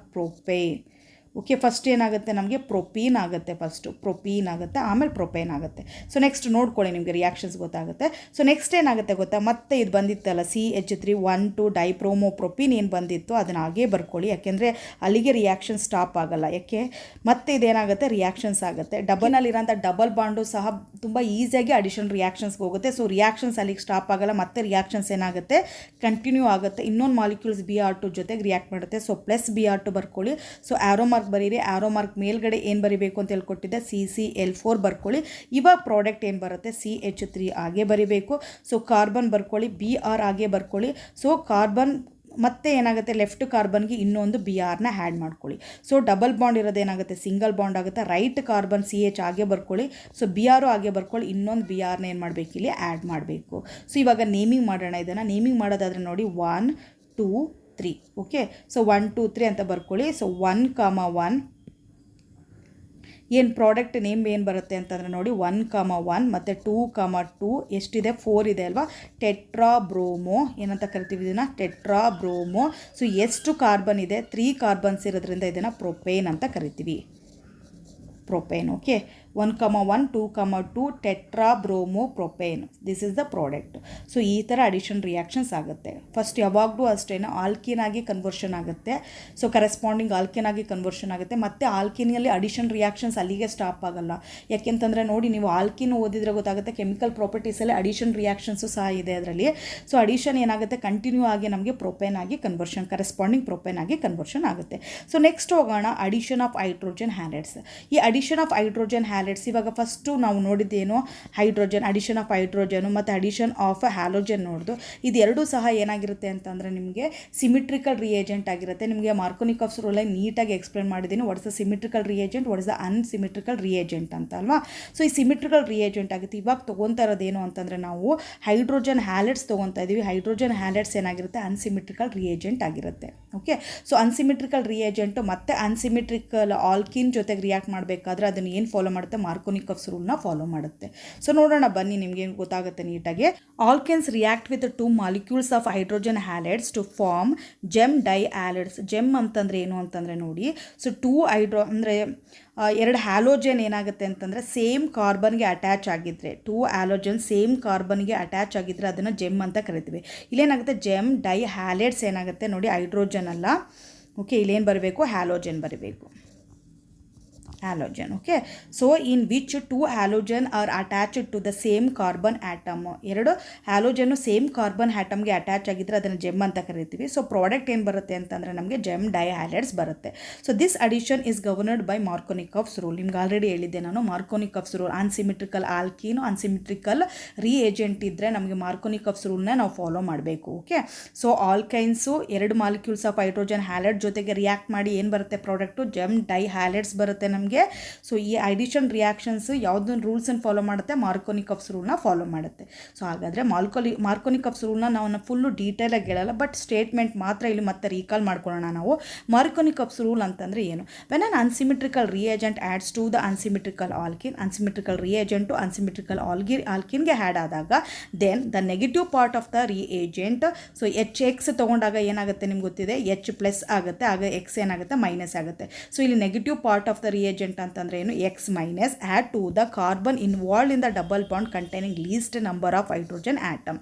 ಓಕೆ, ಫಸ್ಟ್ ಏನಾಗುತ್ತೆ ನಮಗೆ ಪ್ರೊಪೀನ್ ಆಗುತ್ತೆ, ಫಸ್ಟು ಪ್ರೊಪೀನ್ ಆಗುತ್ತೆ, ಆಮೇಲೆ ಪ್ರೊಪೇನ್ ಆಗುತ್ತೆ. ಸೊ ನೆಕ್ಸ್ಟ್ ನೋಡ್ಕೊಳ್ಳಿ, ನಿಮಗೆ ರಿಯಾಕ್ಷನ್ಸ್ ಗೊತ್ತಾಗುತ್ತೆ. ಸೊ ನೆಕ್ಸ್ಟ್ ಏನಾಗುತ್ತೆ ಗೊತ್ತಾ, ಮತ್ತೆ ಇದು ಬಂದಿತ್ತಲ್ಲ CH3 1 ಡೈಪ್ರೋಮೋಪ್ರೊಪೀನ್ ಏನು ಬಂದಿತ್ತು ಅದನ್ನು ಹಾಗೇ ಬರ್ಕೊಳ್ಳಿ, ಯಾಕೆಂದರೆ ಅಲ್ಲಿಗೆ ರಿಯಾಕ್ಷನ್ ಸ್ಟಾಪ್ ಆಗಲ್ಲ. ಯಾಕೆ ಮತ್ತೆ ಇದೇನಾಗುತ್ತೆ ರಿಯಾಕ್ಷನ್ಸ್ ಆಗುತ್ತೆ. ಡಬಲ್ನಲ್ಲಿರೋಂಥ ಡಬಲ್ ಬಾಂಡು ಸಹ ತುಂಬ ಈಸಿಯಾಗಿ ಅಡಿಷನ್ ರಿಯಾಕ್ಷನ್ಸ್ಗೆ ಹೋಗುತ್ತೆ. ಸೊ ರಿಯಾಕ್ಷನ್ಸ್ ಅಲ್ಲಿಗೆ ಸ್ಟಾಪ್ ಆಗಲ್ಲ, ಮತ್ತೆ ರಿಯಾಕ್ಷನ್ಸ್ ಏನಾಗುತ್ತೆ ಕಂಟಿನ್ಯೂ ಆಗುತ್ತೆ. ಇನ್ನೊಂದು ಮಾಲಿಕ್ಯೂಲ್ಸ್ Br2 ಜೊತೆಗೆ ರಿಯಾಕ್ಟ್ ಮಾಡುತ್ತೆ. ಸೊ ಪ್ಲಸ್ Br2 ಬರ್ಕೊಳ್ಳಿ. ಸೊ ಆರೋ ಮಾರ್ಕ್ ಬರೀರಿ, ಆರೋ ಮಾರ್ಕ್ ಮೇಲ್ಗಡೆ ಏನು ಬರೀಬೇಕು ಅಂತ ಹೇಳ್ಕೊಟ್ಟಿದ್ದೆ CCl4 ಬರ್ಕೊಳ್ಳಿ. ಇವಾಗ ಪ್ರಾಡಕ್ಟ್ ಏನು ಬರುತ್ತೆ CH3 ಹಾಗೆ ಬರೀಬೇಕು. ಸೊ ಕಾರ್ಬನ್ ಬರ್ಕೊಳ್ಳಿ, Br ಹಾಗೆ ಬರ್ಕೊಳ್ಳಿ. ಸೊ ಕಾರ್ಬನ್ ಮತ್ತೆ ಏನಾಗುತ್ತೆ ಲೆಫ್ಟ್ ಕಾರ್ಬನ್ಗೆ ಇನ್ನೊಂದು Brನ ಆ್ಯಡ್ ಮಾಡ್ಕೊಳ್ಳಿ. ಸೊ ಡಬಲ್ ಬಾಂಡ್ ಇರೋದೇನಾಗುತ್ತೆ ಸಿಂಗಲ್ ಬಾಂಡ್ ಆಗುತ್ತೆ. ರೈಟ್ ಕಾರ್ಬನ್ CH ಹಾಗೆ ಬರ್ಕೊಳ್ಳಿ. ಸೊ Br ಹಾಗೆ ಬರ್ಕೊಳ್ಳಿ, ಇನ್ನೊಂದು Brನ ಏನು ಮಾಡಬೇಕು ಇಲ್ಲಿ ಆ್ಯಡ್ ಮಾಡಬೇಕು. ಸೊ ಇವಾಗ ನೇಮಿಂಗ್ ಮಾಡೋಣ. ಇದನ್ನು ನೇಮಿಂಗ್ ಮಾಡೋದಾದರೆ ನೋಡಿ 1 2 3. ಓಕೆ, ಸೊ 1 2 3 ಅಂತ ಬರ್ಕೊಳ್ಳಿ. ಸೊ 1, 1 ಏನು ಪ್ರಾಡಕ್ಟ್ ನೇಮ್ ಏನು ಬರುತ್ತೆ ಅಂತಂದರೆ ನೋಡಿ 1, 1 ಮತ್ತು 2, 2 ಎಷ್ಟಿದೆ 4 ಇದೆ ಅಲ್ವಾ. ಟೆಟ್ರಾಬ್ರೋಮೋ ಏನಂತ ಕರಿತೀವಿ ಇದನ್ನು, ಟೆಟ್ರಾಬ್ರೋಮೋ. ಸೊ ಎಷ್ಟು ಕಾರ್ಬನ್ ಇದೆ 3 ಕಾರ್ಬನ್ಸ್ ಇರೋದ್ರಿಂದ ಇದನ್ನು ಪ್ರೊಪೇನ್ ಅಂತ ಕರಿತೀವಿ, propane. Okay, 1, 1 2, 2 tetrabromopropane, this is the product. So ಈ ಥರ ಅಡಿಷನ್ ರಿಯಾಕ್ಷನ್ಸ್ ಆಗುತ್ತೆ. ಫಸ್ಟ್ ಯಾವಾಗಲೂ ಅಷ್ಟೇ ಆಲ್ಕಿನ್ ಆಗಿ ಕನ್ವರ್ಷನ್ ಆಗುತ್ತೆ. ಸೊ ಕರೆಸ್ಪಾಂಡಿಂಗ್ ಆಲ್ಕಿನ್ ಆಗಿ ಕನ್ವರ್ಷನ್ ಆಗುತ್ತೆ. ಮತ್ತು ಆಲ್ಕಿನಲ್ಲಿ ಅಡಿಷನ್ ರಿಯಾಕ್ಷನ್ಸ್ ಅಲ್ಲಿಗೆ ಸ್ಟಾಪ್ ಆಗಲ್ಲ. ಯಾಕೆಂತಂದರೆ ನೋಡಿ, ನೀವು ಆಲ್ಕಿನ್ ಓದಿದ್ರೆ ಗೊತ್ತಾಗುತ್ತೆ ಕೆಮಿಕಲ್ ಪ್ರಾಪರ್ಟೀಸಲ್ಲಿ ಅಡಿಷನ್ ರಿಯಾಕ್ಷನ್ಸು ಸಹ ಇದೆ ಅದರಲ್ಲಿ. ಸೊ ಅಡಿಷನ್ ಏನಾಗುತ್ತೆ ಕಂಟಿನ್ಯೂ ಆಗಿ ನಮಗೆ ಪ್ರೊಪೇನ್ ಆಗಿ ಕನ್ವರ್ಷನ್, ಕರೆಸ್ಪಾಂಡಿಂಗ್ ಪ್ರೊಪೇನ್ ಆಗಿ ಕನ್ವರ್ಷನ್ ಆಗುತ್ತೆ. ಸೊ ನೆಕ್ಸ್ಟ್ ಹೋಗೋಣ ಅಡಿಷನ್ ಆಫ್ ಹೈಡ್ರೋಜನ್ ಹ್ಯಾಲೈಡ್ಸ್. ಈ ಅಡಿಷನ್ ಆಫ್ ಹೈಡ್ರೋಜನ್ ಹ್ಯಾಲೈಡ್ಸ್ ಇವಾಗ ಫಸ್ಟು ನಾವು ನೋಡಿದ್ದೇನು ಹೈಡ್ರೋಜನ್, ಅಡಿಷನ್ ಆಫ್ ಹೈಡ್ರೋಜನು ಮತ್ತು ಅಡಿಷನ್ ಆಫ್ ಹ್ಯಾಲೋಜನ್ ನೋಡ್ದು. ಇದೆರಡೂ ಸಹ ಏನಾಗಿರುತ್ತೆ ಅಂತಂದರೆ ನಿಮಗೆ ಸಿಮಿಟ್ರಿಕಲ್ ರಿಯೇಜೆಂಟ್ ಆಗಿರುತ್ತೆ. ನಿಮಗೆ ಮಾರ್ಕೋನಿಕಾಫ್ಸ್ ರೂಲಲ್ಲಿ ನೀಟಾಗಿ ಎಕ್ಸ್ಪ್ಲೇನ್ ಮಾಡಿದ್ದೀನಿ. What is the symmetrical reagent, what is the unsymmetrical reagent ಅಂತ ಅಲ್ವಾ. ಸೊ ಈ ಸಿಮಿಟ್ರಿಕಲ್ ರಿಯೇಜೆಂಟ್ ಆಗುತ್ತೆ. ಇವಾಗ ತೊಗೊತಾ ಇರೋದೇನು ಅಂತಂದರೆ ನಾವು ಹೈಡ್ರೋಜನ್ ಹ್ಯಾಲೈಡ್ಸ್ ತೊಗೊತಾ ಇದ್ದೀವಿ. ಹೈಡ್ರೋಜನ್ ಹ್ಯಾಲೈಡ್ಸ್ ಏನಾಗಿರುತ್ತೆ ಅನ್ಸಿಮಿಟ್ರಿಕಲ್ ರಿಯೇಜೆಂಟ್ ಆಗಿರುತ್ತೆ. ಓಕೆ, ಸೊ ಅನ್ಸಿಮಿಟ್ರಿಕಲ್ ರಿಯೇಜೆಂಟು ಮತ್ತು ಅನ್ಸಿಮಿಟ್ರಿಕಲ್ ಆಲ್ಕಿನ್ ಜೊತೆಗೆ ರಿಯಾಕ್ಟ್ ಮಾಡಬೇಕಾದ್ರೆ ಅದನ್ನು ಏನು ಫಾಲೋ ಮಾಡುತ್ತೆ ಮಾರ್ಕೋನಿಕಾಫ್ಸ್ ರೂಲ್ನ ಫಾಲೋ ಮಾಡುತ್ತೆ. ಸೊ ನೋಡೋಣ ಬನ್ನಿ, ನಿಮಗೆ ಗೊತ್ತಾಗುತ್ತೆ ನೀಟಾಗಿ. Alkenes react with 2 molecules of hydrogen halides to form gem dihalides. Gem ಅಂತಂದರೆ ಏನು ಅಂತಂದರೆ ನೋಡಿ, ಸೊ 2 ಅಂದರೆ 2 ಹ್ಯಾಲೋಜನ್ ಏನಾಗುತ್ತೆ ಅಂತಂದರೆ ಸೇಮ್ ಕಾರ್ಬನ್ಗೆ ಅಟ್ಯಾಚ್ ಆಗಿದ್ದರೆ, 2 ಹ್ಯಾಲೋಜನ್ ಸೇಮ್ ಕಾರ್ಬನ್ಗೆ ಅಟ್ಯಾಚ್ ಆಗಿದ್ದರೆ ಅದನ್ನು ಜೆಮ್ ಅಂತ ಕರಿತೀವಿ. ಇಲ್ಲೇನಾಗುತ್ತೆ ಜೆಮ್ ಡೈಹ್ಯಾಲೈಡ್ಸ್ ಏನಾಗುತ್ತೆ ನೋಡಿ, ಹೈಡ್ರೋಜನ್ ಅಲ್ಲ. ಓಕೆ, ಇಲ್ಲೇನು ಬರಬೇಕು ಹ್ಯಾಲೋಜನ್ ಬರಬೇಕು, halogen. Okay, so in which 2 halogen are attached to the same carbon atom. ಎರಡು ಹ್ಯಾಲೋಜನ್ ಸೇಮ್ ಕಾರ್ಬನ್ ಆಟಮ್ಗೆ ಅಟ್ಯಾಚ್ ಆಗಿದ್ರೆ ಅದನ್ನು ಜೆಮ್ ಅಂತ ಕರಿತೀವಿ. ಸೊ ಪ್ರಾಡಕ್ಟ್ ಏನು ಬರುತ್ತೆ ಅಂತಂದರೆ ನಮಗೆ ಜೆಮ್ ಡೈಹ್ಯಾಲೈಡ್ಸ್ ಬರುತ್ತೆ. So this addition is governed by Markovnikov's rule. ನಿಮ್ಗೆ ಆಲ್ರೆಡಿ ಹೇಳಿದ್ದೆ ನಾನು ಮಾರ್ಕೋನಿಕಾಫ್ಸ್ ರೂಲ್. ಅನ್ಸಿಮಿಟ್ರಿಕಲ್ ಆಲ್ಕೀನು ಅನ್ಸಿಮಿಟ್ರಿಕಲ್ ರಿಏಜೆಂಟ್ ಇದ್ದರೆ ನಮಗೆ ಮಾರ್ಕೋನಿಕಾಫ್ಸ್ ರೂಲ್ನ ನಾವು ಫಾಲೋ ಮಾಡಬೇಕು. Okay, so alkynes 2 molecules of hydrogen halide ಜೊತೆಗೆ ರಿಯಾಕ್ಟ್ ಮಾಡಿ ಏನು ಬರುತ್ತೆ ಪ್ರಾಡಕ್ಟು ಜೆಮ್ ಡೈಹ್ಯಾಲೈಡ್ಸ್ ಬರುತ್ತೆ ನಮಗೆ. ಸೊ ಈ ಅಡಿಷನ್ ರಿಯಾಕ್ಷನ್ಸ್ ಯಾವುದನ್ನು ರೂಲ್ಸನ್ನು ಫಾಲೋ ಮಾಡುತ್ತೆ ಮಾರ್ಕೋನಿಕಾಫ್ಸ್ ರೂಲ್ನ ಫಾಲೋ ಮಾಡುತ್ತೆ. ಸೊ ಹಾಗಾದರೆ ಮಾರ್ಕೋನಿಕಾಫ್ಸ್ ರೂಲ್ನ ನಾವು ಫುಲ್ಲು ಡೀಟೇಲಾಗಿ ಹೇಳಲ್ಲ, ಬಟ್ ಸ್ಟೇಟ್ಮೆಂಟ್ ಮಾತ್ರ ಇಲ್ಲಿ ಮತ್ತೆ ರೀಕಾಲ್ ಮಾಡ್ಕೊಳ್ಳೋಣ ನಾವು. ಮಾರ್ಕೋನಿಕಾಫ್ಸ್ ರೂಲ್ ಅಂತಂದರೆ ಏನು, when an unsymmetrical reagent adds to the unsymmetrical alkyne, unsymmetrical reagent unsymmetrical ಆಲ್ಕಿನ್ಗೆ ಆ್ಯಡ್ ಆದಾಗ then the negative part of the reagent, so HX ತೊಗೊಂಡಾಗ ಏನಾಗುತ್ತೆ ನಿಮ್ಗೆ ಗೊತ್ತಿದೆ H+ ಆಗುತ್ತೆ, ಆಗ X ಏನಾಗುತ್ತೆ ಮೈನಸ್ ಆಗುತ್ತೆ. ಸೊ ಇಲ್ಲಿ negative part of the reagent ಅಂತಂದ್ರೆ ಏನು X- add to the carbon involved in the double bond containing least number of hydrogen atom.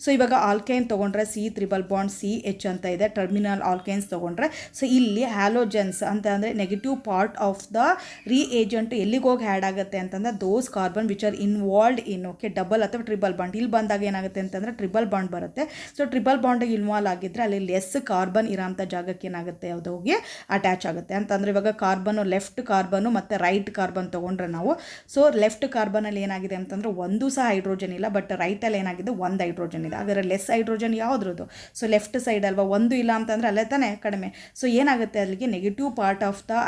So ಇವಾಗ ಆಲ್ಕೈನ್ ತೊಗೊಂಡ್ರೆ C3 CH ಅಂತ ಇದೆ, ಟರ್ಮಿನಲ್ ಆಲ್ಕೈನ್ಸ್ ತೊಗೊಂಡ್ರೆ ಸೊ ಇಲ್ಲಿ ಹ್ಯಾಲೋಜನ್ಸ್ ಅಂತ ಅಂದರೆ negative part of the reagent ಎಲ್ಲಿಗೆ ಹೋಗಿ ಆ್ಯಡ್ ಆಗುತ್ತೆ ಅಂತಂದರೆ those carbon which are involved in okay double ಅಥವಾ ಟ್ರಿಬಲ್ ಬಾಂಡ್. ಇಲ್ಲಿ ಬಂದಾಗ ಏನಾಗುತ್ತೆ ಅಂತಂದರೆ ಟ್ರಿಬಲ್ ಬಾಂಡ್ ಬರುತ್ತೆ. ಸೊ ಟ್ರಿಬಲ್ ಬಾಂಡಿಗೆ ಇನ್ವಾಲ್ವ್ ಆಗಿದ್ದರೆ ಅಲ್ಲಿ ಲೆಸ್ ಕಾರ್ಬನ್ ಇರೋಂಥ ಜಾಗಕ್ಕೆ ಏನಾಗುತ್ತೆ ಯಾವುದು ಹೋಗಿ ಅಟ್ಯಾಚ್ ಆಗುತ್ತೆ ಅಂತಂದರೆ ಇವಾಗ ಕಾರ್ಬನ್ನು ಲೆಫ್ಟ್ ಕಾರ್ಬನ್ನು ಮತ್ತು ರೈಟ್ ಕಾರ್ಬನ್ ತೊಗೊಂಡ್ರೆ ನಾವು ಸೊ ಲೆಫ್ಟ್ ಕಾರ್ಬನಲ್ಲಿ ಏನಾಗಿದೆ ಅಂತಂದರೆ ಒಂದು ಸಹ ಹೈಡ್ರೋಜನ್ ಇಲ್ಲ, ಬಟ್ ರೈಟಲ್ಲಿ ಏನಾಗಿದೆ ಒಂದು ಹೈಡ್ರೋಜನ್ ಇದೆ. ಹಾಗಾದರೆ ಲೆಸ್ ಹೈಡ್ರೋಜನ್ ಯಾವುದ್ರದ್ದು, ಸೊ ಲೆಫ್ಟ್ ಸೈಡ್ ಅಲ್ವಾ, ಒಂದು ಇಲ್ಲ ಅಂತಂದರೆ ಅಲ್ಲೇ ತಾನೇ ಕಡಿಮೆ. ಸೊ ಏನಾಗುತ್ತೆ ಅಲ್ಲಿಗೆ negative part of the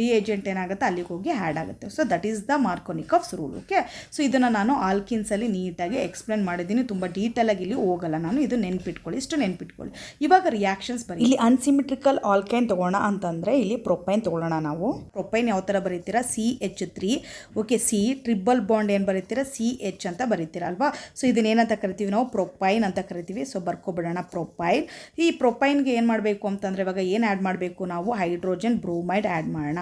reagent ಏನಾಗುತ್ತೆ ಅಲ್ಲಿಗೆ ಹೋಗಿ ಆ್ಯಡ್ ಆಗುತ್ತೆ. So that is the Markovnikov's rule. Okay, so ಇದನ್ನು ನಾನು ಆಲ್ಕಿನ್ಸಲ್ಲಿ ನೀಟಾಗಿ ಎಕ್ಸ್ಪ್ಲೇನ್ ಮಾಡಿದ್ದೀನಿ, ತುಂಬ ಡೀಟೇಲಾಗಿ ಇಲ್ಲಿ ಹೋಗಲ್ಲ ನಾನು, ಇದು ನೆನ್ಪಿಟ್ಕೊಳ್ಳಿ, ಇಷ್ಟು ನೆನ್ಪಿಟ್ಕೊಳ್ಳಿ. ಇವಾಗ ರಿಯಾಕ್ಷನ್ಸ್ ಬರೀ ಇಲ್ಲಿ ಅನ್ಸಿಮಿಟ್ರಿಕಲ್ ಆಲ್ಕೈನ್ ತೊಗೋಣ ಅಂತಂದರೆ ಇಲ್ಲಿ ಪ್ರೊಪೈನ್ ತೊಗೊಳ್ಳೋಣ ನಾವು. ಪ್ರೊಪೈನ್ ಯಾವ ಥರ ಬರೀತೀರಾ CH3. Okay, C triple bond ಏನು ಬರೀತೀರಾ CH ಅಂತ ಬರೀತೀರಾ ಅಲ್ವಾ. ಸೊ ಇದನ್ನೇನಂತ ಕರಿತೀವಿ ನಾವು ಪ್ರೊಪೈನ್ ಅಂತ ಕರಿತೀವಿ. ಸೊ ಬರ್ಕೊಬಿಡೋಣ ಪ್ರೊಪೈನ್. ಈ ಪ್ರೊಪೈನ್ಗೆ ಏನು ಮಾಡಬೇಕು ಅಂತಂದರೆ ಇವಾಗ ಏನು ಆ್ಯಡ್ ಮಾಡಬೇಕು ನಾವು ಹೈಡ್ರೋಜನ್ ಬ್ರೋಮೈಡ್ ಆ್ಯಡ್ ಮಾಡೋಣ.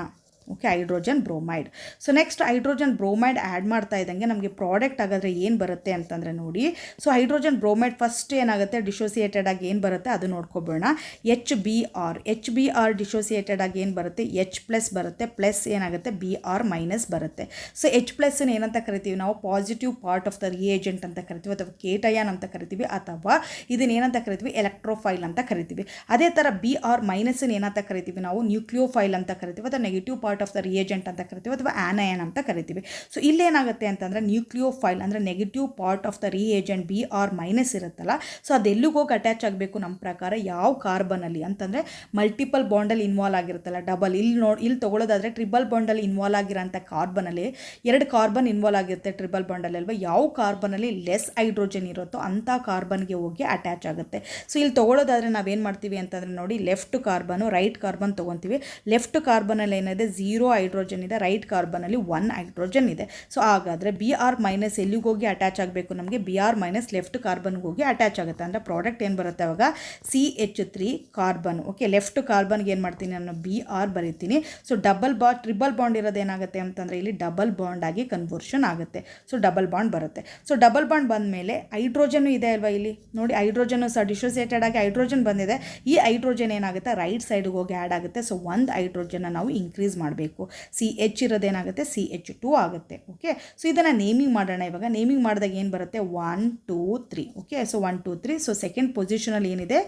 Okay, hydrogen bromide. So next hydrogen bromide add ಮಾಡ್ತಾ ಇದ್ದಂಗೆ ನಮಗೆ ಪ್ರಾಡಕ್ಟ್ ಆಗಾದರೆ ಏನು ಬರುತ್ತೆ ಅಂತಂದರೆ ನೋಡಿ. ಸೊ ಹೈಡ್ರೋಜನ್ ಬ್ರೋಮೈಡ್ ಫಸ್ಟ್ ಏನಾಗುತ್ತೆ ಡಿಸೋಸಿಯೇಟೆಡ್ ಆಗಿ ಏನು ಬರುತ್ತೆ ಅದು ನೋಡ್ಕೊಬೋಣ. HBr ಡಿಸೋಸಿಯೇಟೆಡ್ ಆಗಿ ಏನು ಬರುತ್ತೆ H+ ಬರುತ್ತೆ, ಪ್ಲಸ್ ಏನಾಗುತ್ತೆ Br- ಬರುತ್ತೆ. ಸೊ H+ ಏನಂತ ಕರಿತೀವಿ ನಾವು positive part of the reagent ಅಂತ ಕರಿತೀವಿ, ಅಥವಾ ಕೇಟಯಾನ್ ಅಂತ ಕರಿತೀವಿ, ಅಥವಾ ಇದನ್ನೇನಂತ ಕರಿತೀವಿ ಎಲೆಕ್ಟ್ರೋಫೈಲ್ ಅಂತ ಕರಿತೀವಿ. ಅದೇ ಥರ Br- ಏನಂತ ಕರಿತೀವಿ ನಾವು ನ್ಯೂಕ್ಲಿಯೋಫೈಲ್ ಅಂತ ಕರಿತೀವಿ, ಅಥವಾ negative part of the reagent ಅಂತ ಕರಿತೀವಿ, ಅಥವಾ ಆನಯನ್ ಅಂತ ಕರಿತೀವಿ. ಸೊ ಇಲ್ಲೇನಾಗುತ್ತೆ ಅಂತಂದರೆ ನ್ಯೂಕ್ಲಿಯೋಫೈಲ್ ಅಂದರೆ negative part of the reagent Br- ಇರುತ್ತಲ್ಲ, ಸೊ ಅದೆಲ್ಲಿಗೆ ಹೋಗಿ ಅಟ್ಯಾಚ್ ಆಗಬೇಕು ನಮ್ಮ ಪ್ರಕಾರ ಯಾವ ಕಾರ್ಬನಲ್ಲಿ ಅಂತಂದರೆ ಮಲ್ಟಿಪಲ್ ಬಾಂಡಲ್ಲಿ ಇನ್ವಾಲ್ವ್ ಆಗಿರುತ್ತಲ್ಲ, ಡಬಲ್. ಇಲ್ಲಿ ತೊಗೊಳ್ಳೋದಾದರೆ ಟ್ರಿಬಲ್ ಬಾಂಡಲ್ಲಿ ಇನ್ವಾಲ್ವ್ ಆಗಿರೋಂಥ ಕಾರ್ಬನಲ್ಲಿ 2 ಕಾರ್ಬನ್ ಇನ್ವಾಲ್ವ್ ಆಗಿರುತ್ತೆ ಟ್ರಿಬಲ್ ಬಾಂಡಲ್ಲಿ ಅಲ್ವಾ. ಯಾವ ಕಾರ್ಬನಲ್ಲಿ ಲೆಸ್ ಹೈಡ್ರೋಜನ್ ಇರುತ್ತೋ ಅಂಥ ಕಾರ್ಬನ್ಗೆ ಹೋಗಿ ಅಟ್ಯಾಚ್ ಆಗುತ್ತೆ. ಸೊ ಇಲ್ಲಿ ತೊಗೊಳ್ಳೋದಾದರೆ ನಾವೇನು ಮಾಡ್ತೀವಿ ಅಂತಂದರೆ ನೋಡಿ, ಲೆಫ್ಟ್ ಕಾರ್ಬನು ರೈಟ್ ಕಾರ್ಬನ್ ತೊಗೊತೀವಿ. ಲೆಫ್ಟ್ ಕಾರ್ಬನಲ್ಲಿ ಏನಿದೆ 0 ಹೈಡ್ರೋಜನ್ ಇದೆ, ರೈಟ್ ಕಾರ್ಬನಲ್ಲಿ 1 ಹೈಡ್ರೋಜನ್ ಇದೆ. ಸೊ ಹಾಗಾದರೆ Br- ಎಲ್ಲಿಗೆ ಹೋಗಿ ಅಟ್ಯಾಚ್ ಆಗಬೇಕು ನಮಗೆ Br- ಲೆಫ್ಟ್ ಕಾರ್ಬನ್ಗೆ ಹೋಗಿ ಅಟ್ಯಾಚ್ ಆಗುತ್ತೆ. ಅಂದರೆ ಪ್ರಾಡಕ್ಟ್ ಏನು ಬರುತ್ತೆ ಅವಾಗ CH3 ಕಾರ್ಬನ್. ಓಕೆ, ಲೆಫ್ಟ್ ಕಾರ್ಬನ್ಗೆ ಏನು ಮಾಡ್ತೀನಿ ನಾನು Br ಬರೀತೀನಿ. ಸೊ ಟ್ರಿಬಲ್ ಬಾಂಡ್ ಇರೋದು ಏನಾಗುತ್ತೆ ಅಂತಂದರೆ ಇಲ್ಲಿ ಡಬಲ್ ಬಾಂಡ್ ಆಗಿ ಕನ್ವರ್ಷನ್ ಆಗುತ್ತೆ. ಸೊ ಡಬಲ್ ಬಾಂಡ್ ಬರುತ್ತೆ. ಸೊ ಡಬಲ್ ಬಾಂಡ್ ಬಂದ ಮೇಲೆ ಹೈಡ್ರೋಜನ್ ಇದೆ ಅಲ್ವಾ, ಇಲ್ಲಿ ನೋಡಿ ಹೈಡ್ರೋಜನ್ ಸಹ ಡಿಸೋಸಿಯೇಟೆಡ್ ಆಗಿ ಹೈಡ್ರೋಜನ್ ಬಂದಿದೆ. ಈ ಹೈಡ್ರೋಜನ್ ಏನಾಗುತ್ತೆ ರೈಟ್ ಸೈಡ್ಗೆ ಹೋಗಿ ಆ್ಯಡ್ ಆಗುತ್ತೆ. ಸೊ ಒಂದು ಹೈಡ್ರೋಜನ್ನ ನಾವು ಇನ್ಕ್ರೀಸ್ ಮಾಡಬೇಕು. CH ಇರೋದೇನಾಗುತ್ತೆ CH2 ಆಗುತ್ತೆ. ಓಕೆ, ಸೊ ಇದನ್ನು ನೇಮಿಂಗ್ ಮಾಡೋಣ. ಇವಾಗ ನೇಮಿಂಗ್ ಮಾಡಿದಾಗ ಏನು ಬರುತ್ತೆ 1 2 3. Okay, so 1 2 3. ಸೊ ಸೆಕೆಂಡ್ ಪೊಸಿಷನಲ್ಲಿ ಏನಿದೆ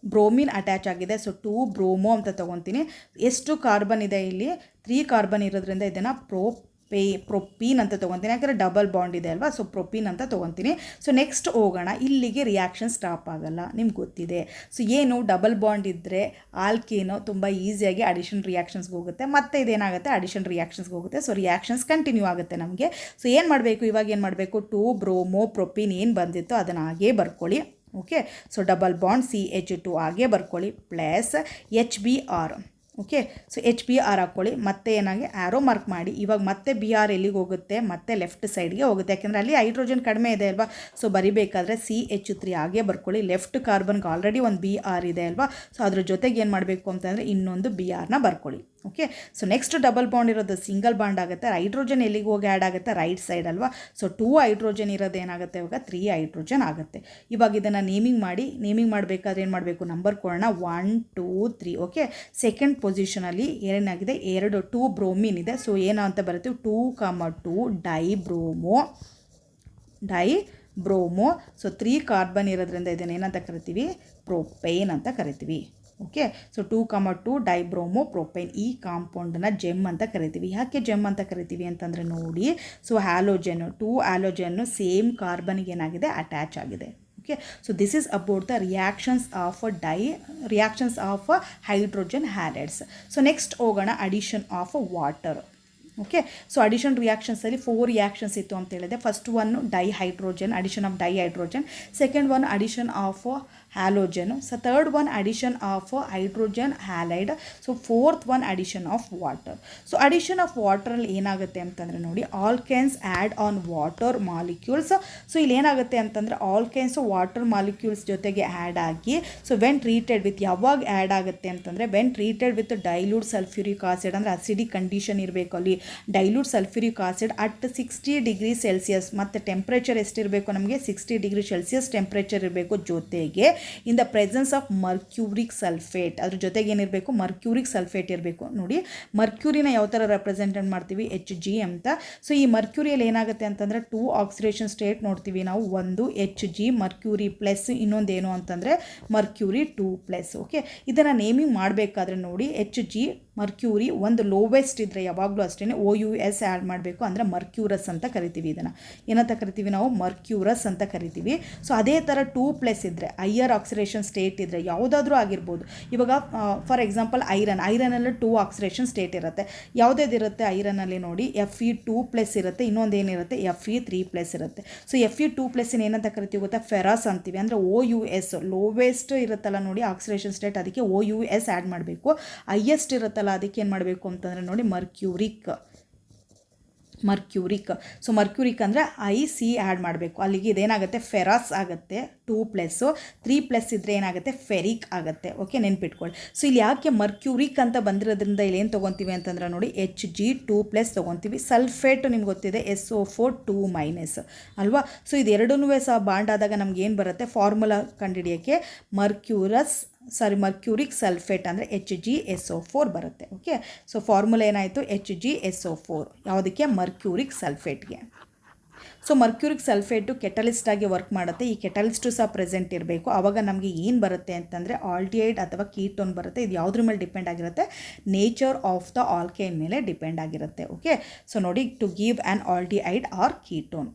ಬ್ರೋಮಿನ್ ಅಟ್ಯಾಚ್ ಆಗಿದೆ. ಸೊ 2 ಬ್ರೋಮೋ ಅಂತ ತೊಗೊತೀನಿ. ಎಷ್ಟು ಕಾರ್ಬನ್ ಇದೆ ಇಲ್ಲಿ 3 ಕಾರ್ಬನ್ ಇರೋದ್ರಿಂದ ಇದನ್ನು ಪ್ರೊಪೀನ್ ಅಂತ ತೊಗೊತೀನಿ, ಯಾಕಂದರೆ ಡಬಲ್ ಬಾಂಡ್ ಇದೆ ಅಲ್ವಾ. ಸೊ ಪ್ರೊಪೀನ್ ಅಂತ ತೊಗೊತೀನಿ. ಸೊ ನೆಕ್ಸ್ಟ್ ಹೋಗೋಣ. ಇಲ್ಲಿಗೆ ರಿಯಾಕ್ಷನ್ ಸ್ಟಾಪ್ ಆಗಲ್ಲ, ನಿಮ್ಗೆ ಗೊತ್ತಿದೆ. ಸೊ ಏನು ಡಬಲ್ ಬಾಂಡ್ ಇದ್ದರೆ ಆಲ್ಕೇನು ತುಂಬ ಈಸಿಯಾಗಿ ಅಡಿಷನ್ ರಿಯಾಕ್ಷನ್ಸ್ಗೆ ಹೋಗುತ್ತೆ, ಮತ್ತು ಇದೇನಾಗುತ್ತೆ ಅಡಿಷನ್ ರಿಯಾಕ್ಷನ್ಸ್ಗೆ ಹೋಗುತ್ತೆ. ಸೊ ರಿಯಾಕ್ಷನ್ಸ್ ಕಂಟಿನ್ಯೂ ಆಗುತ್ತೆ ನಮಗೆ. ಸೊ ಏನು ಮಾಡಬೇಕು ಇವಾಗ, ಏನು ಮಾಡಬೇಕು 2 ಬ್ರೋಮೋ ಪ್ರೊಪೀನ್ ಏನು ಬಂದಿತ್ತು ಅದನ್ನು ಹಾಗೇ ಬರ್ಕೊಳ್ಳಿ. Okay, so double bond CH2 ಹಾಗೇ ಬರ್ಕೊಳ್ಳಿ, plus HBr. Okay, so HBr ಹಾಕ್ಕೊಳ್ಳಿ. ಮತ್ತೆ ಏನಾಗಿ ಆ್ಯರೋ ಮಾರ್ಕ್ ಮಾಡಿ. ಇವಾಗ ಮತ್ತೆ Br ಎಲ್ಲಿಗೆ ಹೋಗುತ್ತೆ ಮತ್ತೆ ಲೆಫ್ಟ್ ಸೈಡ್ಗೆ ಹೋಗುತ್ತೆ, ಯಾಕೆಂದರೆ ಅಲ್ಲಿ ಹೈಡ್ರೋಜನ್ ಕಡಿಮೆ ಇದೆ ಅಲ್ವಾ. ಸೊ ಬರಿಬೇಕಾದ್ರೆ CH3 ಹಾಗೆ ಬರ್ಕೊಳ್ಳಿ. ಲೆಫ್ಟ್ ಕಾರ್ಬನ್ಗೆ ಆಲ್ರೆಡಿ ಒಂದು Br ಇದೆ ಅಲ್ವಾ. ಸೊ ಅದ್ರ ಜೊತೆಗೆ ಏನು ಮಾಡಬೇಕು ಅಂತಂದರೆ ಇನ್ನೊಂದು Brನ ಬರ್ಕೊಳ್ಳಿ. Okay, so next double bond ಇರೋದು ಸಿಂಗಲ್ ಬಾಂಡ್ ಆಗುತ್ತೆ. ಹೈಡ್ರೋಜನ್ ಎಲ್ಲಿಗೆ ಹೋಗಿ ಆ್ಯಡ್ ಆಗುತ್ತೆ ರೈಟ್ ಸೈಡ್ ಅಲ್ವಾ. ಸೊ 2 ಹೈಡ್ರೋಜನ್ ಇರೋದು ಏನಾಗುತ್ತೆ ಇವಾಗ 3 ಹೈಡ್ರೋಜನ್ ಆಗುತ್ತೆ. ಇವಾಗ ಇದನ್ನು ನೇಮಿಂಗ್ ಮಾಡಿ. ನೇಮಿಂಗ್ ಮಾಡಬೇಕಾದ್ರೆ ಏನು ಮಾಡಬೇಕು ನಂಬರ್ ಕೊಡೋಣ 1 2 3. ಓಕೆ, ಸೆಕೆಂಡ್ ಪೊಸಿಷನಲ್ಲಿ ಏನಾಗಿದೆ 2 ಬ್ರೋಮಿನ್ ಇದೆ. ಸೊ ಏನೋ ಅಂತ ಬರುತ್ತೆ 2, 2 ಡೈಬ್ರೋಮೋ. ಸೊ 3 ಕಾರ್ಬನ್ ಇರೋದ್ರಿಂದ ಇದನ್ನು ಏನಂತ ಕರಿತೀವಿ ಪ್ರೊಪೇನ್ ಅಂತ ಕರಿತೀವಿ. Okay, so 2, 2 dibromo propyne. ಈ ಕಾಂಪೌಂಡನ್ನ ಜೆಮ್ ಅಂತ ಕರಿತೀವಿ. ಯಾಕೆ ಜೆಮ್ ಅಂತ ಕರಿತೀವಿ ಅಂತಂದರೆ ನೋಡಿ, ಸೊ ಹ್ಯಾಲೋಜನ್ನು 2 ಹ್ಯಾಲೋಜನ್ನು ಸೇಮ್ ಕಾರ್ಬನ್ಗೆ ಏನಾಗಿದೆ ಅಟ್ಯಾಚ್ ಆಗಿದೆ. Okay, so this is about the reactions of hydrogen halides. So next ಹೋಗೋಣ addition of water. Okay, so addition ರಿಯಾಕ್ಷನ್ಸಲ್ಲಿ 4 ರಿಯಾಕ್ಷನ್ಸ್ ಇತ್ತು ಅಂತ ಹೇಳಿದೆ. First one dihydrogen, addition of dihydrogen. Second one addition of halogen. So third one addition of hydrogen halide. So fourth one addition of water. So addition of ವಾಟರಲ್ಲಿ ಏನಾಗುತ್ತೆ ಅಂತಂದರೆ ನೋಡಿ, alkanes add on water molecules. So ಇಲ್ಲಿ ಏನಾಗುತ್ತೆ ಅಂತಂದರೆ alkanes water molecules ಜೊತೆಗೆ add ಆಗಿ, so when treated with ಯಾವಾಗ ಆ್ಯಡ್ ಆಗುತ್ತೆ ಅಂತಂದರೆ when treated with dilute sulphuric acid, ಅಂದರೆ ಅಸಿಡಿಕ್ ಕಂಡೀಷನ್ ಇರಬೇಕು ಅಲ್ಲಿ. Dilute sulphuric acid at 60 degree Celsius, ಮತ್ತು ಟೆಂಪ್ರೇಚರ್ ಎಷ್ಟಿರಬೇಕು ನಮಗೆ 60 ಡಿಗ್ರಿ ಸೆಲ್ಸಿಯಸ್ ಟೆಂಪ್ರೇಚರ್ ಇರಬೇಕು. ಜೊತೆಗೆ in the presence of mercuric sulphate, ಅದ್ರ ಜೊತೆಗೆ ಏನಿರಬೇಕು ಮರ್ಕ್ಯೂರಿಕ್ ಸಲ್ಫೇಟ್ ಇರಬೇಕು. ನೋಡಿ ಮರ್ಕ್ಯೂರಿನ ಯಾವ ಥರ ರೆಪ್ರೆಸೆಂಟೆಂಟ್ ಮಾಡ್ತೀವಿ Hg ಅಂತ. ಸೊ ಈ ಮರ್ಕ್ಯೂರಿಯಲ್ಲಿ ಏನಾಗುತ್ತೆ ಅಂತಂದರೆ 2 ಆಕ್ಸಿಡೇಷನ್ ಸ್ಟೇಟ್ ನೋಡ್ತೀವಿ ನಾವು. ಒಂದು Hg ಮರ್ಕ್ಯೂರಿ ಪ್ಲಸ್, ಇನ್ನೊಂದೇನು ಅಂತಂದರೆ ಮರ್ಕ್ಯೂರಿ 2+. ಓಕೆ, ಇದನ್ನು ನೇಮಿಂಗ್ ಮಾಡಬೇಕಾದ್ರೆ ನೋಡಿ Hg ಮರ್ಕ್ಯೂರಿ ಒಂದು ಲೋವೆಸ್ಟ್ ಇದ್ದರೆ ಯಾವಾಗಲೂ ಅಷ್ಟೇ OUS ಆ್ಯಡ್ ಮಾಡಬೇಕು, ಅಂದರೆ ಮರ್ಕ್ಯೂರಸ್ ಅಂತ ಕರಿತೀವಿ. ಇದನ್ನು ಏನಂತ ಕರಿತೀವಿ ನಾವು? ಮರ್ಕ್ಯೂರಸ್ ಅಂತ ಕರಿತೀವಿ. ಸೊ ಅದೇ ಥರ 2+ ಇದ್ದರೆ, ಹೈಯರ್ ಆಕ್ಸಿಡೇಷನ್ ಸ್ಟೇಟ್ ಇದ್ದರೆ, ಯಾವುದಾದ್ರೂ ಆಗಿರ್ಬೋದು. ಇವಾಗ ಫಾರ್ ಎಕ್ಸಾಂಪಲ್ ಐರನಲ್ಲಿ 2 ಆಕ್ಸಿಡೇಷನ್ ಸ್ಟೇಟ್ ಇರುತ್ತೆ. ಯಾವುದೇದಿರುತ್ತೆ ಐರನಲ್ಲಿ ನೋಡಿ, Fe2+ ಇರುತ್ತೆ, ಇನ್ನೊಂದು ಏನಿರುತ್ತೆ Fe3+ ಇರುತ್ತೆ. ಸೊ Fe2+ ಏನಂತ ಕರಿತೀವಿ ಗೊತ್ತಾ? ಫೆರಸ್ ಅಂತೀವಿ. ಅಂದರೆ OUS ಲೋವೆಸ್ಟ್ ಇರುತ್ತಲ್ಲ ನೋಡಿ ಆಕ್ಸಿಡೇಷನ್ ಸ್ಟೇಟ್, ಅದಕ್ಕೆ OUS ಆ್ಯಡ್ ಮಾಡಬೇಕು. ಹೈಯೆಸ್ಟ್ ಇರುತ್ತಲ್ಲ ಅದಕ್ಕೆ ಏನು ಮಾಡಬೇಕು ಅಂತಂದರೆ ನೋಡಿ ಮರ್ಕ್ಯೂರಿಕ್. ಸೊ ಮರ್ಕ್ಯೂರಿಕ್ ಅಂದರೆ IC ಆ್ಯಡ್ ಮಾಡಬೇಕು. ಅಲ್ಲಿಗೆ ಇದೇನಾಗುತ್ತೆ? ಫೆರಸ್ ಆಗುತ್ತೆ 2+. 3+ ಇದ್ದರೆ ಏನಾಗುತ್ತೆ? ಫೆರಿಕ್ ಆಗುತ್ತೆ. ಓಕೆ, ನೆನ್ಪಿಟ್ಕೊಳ್ಳಿ. ಸೊ ಇಲ್ಲಿ ಯಾಕೆ ಮರ್ಕ್ಯೂರಿಕ್ ಅಂತ ಬಂದಿರೋದ್ರಿಂದ ಇಲ್ಲಿ ಏನು ತೊಗೊತೀವಿ ಅಂತಂದ್ರೆ ನೋಡಿ Hg2+ ತೊಗೊತೀವಿ. ಸಲ್ಫೇಟ್ ನಿಮ್ಗೆ ಗೊತ್ತಿದೆ SO4 2- ಅಲ್ವಾ? ಸೊ ಇದೆರಡೂ ಸಹ ಬಾಂಡ್ ಆದಾಗ ನಮ್ಗೆ ಏನು ಬರುತ್ತೆ? ಫಾರ್ಮುಲಾ ಕಂಡುಹಿಡಿಯೋಕ್ಕೆ ಮರ್ಕ್ಯೂರಿಕ್ ಸಲ್ಫೇಟ್ ಅಂದರೆ HgSO4 ಬರುತ್ತೆ. ಓಕೆ, ಸೊ ಫಾರ್ಮುಲಾ ಏನಾಯಿತು? HgSO4 ಯಾವುದಕ್ಕೆ? Mercuric ಸಲ್ಫೇಟ್ಗೆ. So mercuric sulphate catalyst ಆಗಿ ವರ್ಕ್ ಮಾಡುತ್ತೆ. ಈ ಕೆಟಲಿಸ್ಟು ಸಹ ಪ್ರೆಸೆಂಟ್ ಇರಬೇಕು. ಆವಾಗ ನಮಗೆ ಏನು ಬರುತ್ತೆ ಅಂತಂದರೆ ಆಲ್ಡಿಹೈಡ್ ಅಥವಾ ಕೀಟೋನ್ ಬರುತ್ತೆ. ಇದು ಯಾವುದ್ರ ಮೇಲೆ ಡಿಪೆಂಡ್ ಆಗಿರುತ್ತೆ? ನೇಚರ್ ಆಫ್ ದ ಆಲ್ಕೈನ್ ಮೇಲೆ ಡಿಪೆಂಡ್ ಆಗಿರುತ್ತೆ. ಓಕೆ, ಸೊ ನೋಡಿ, to give an aldehyde or ketone.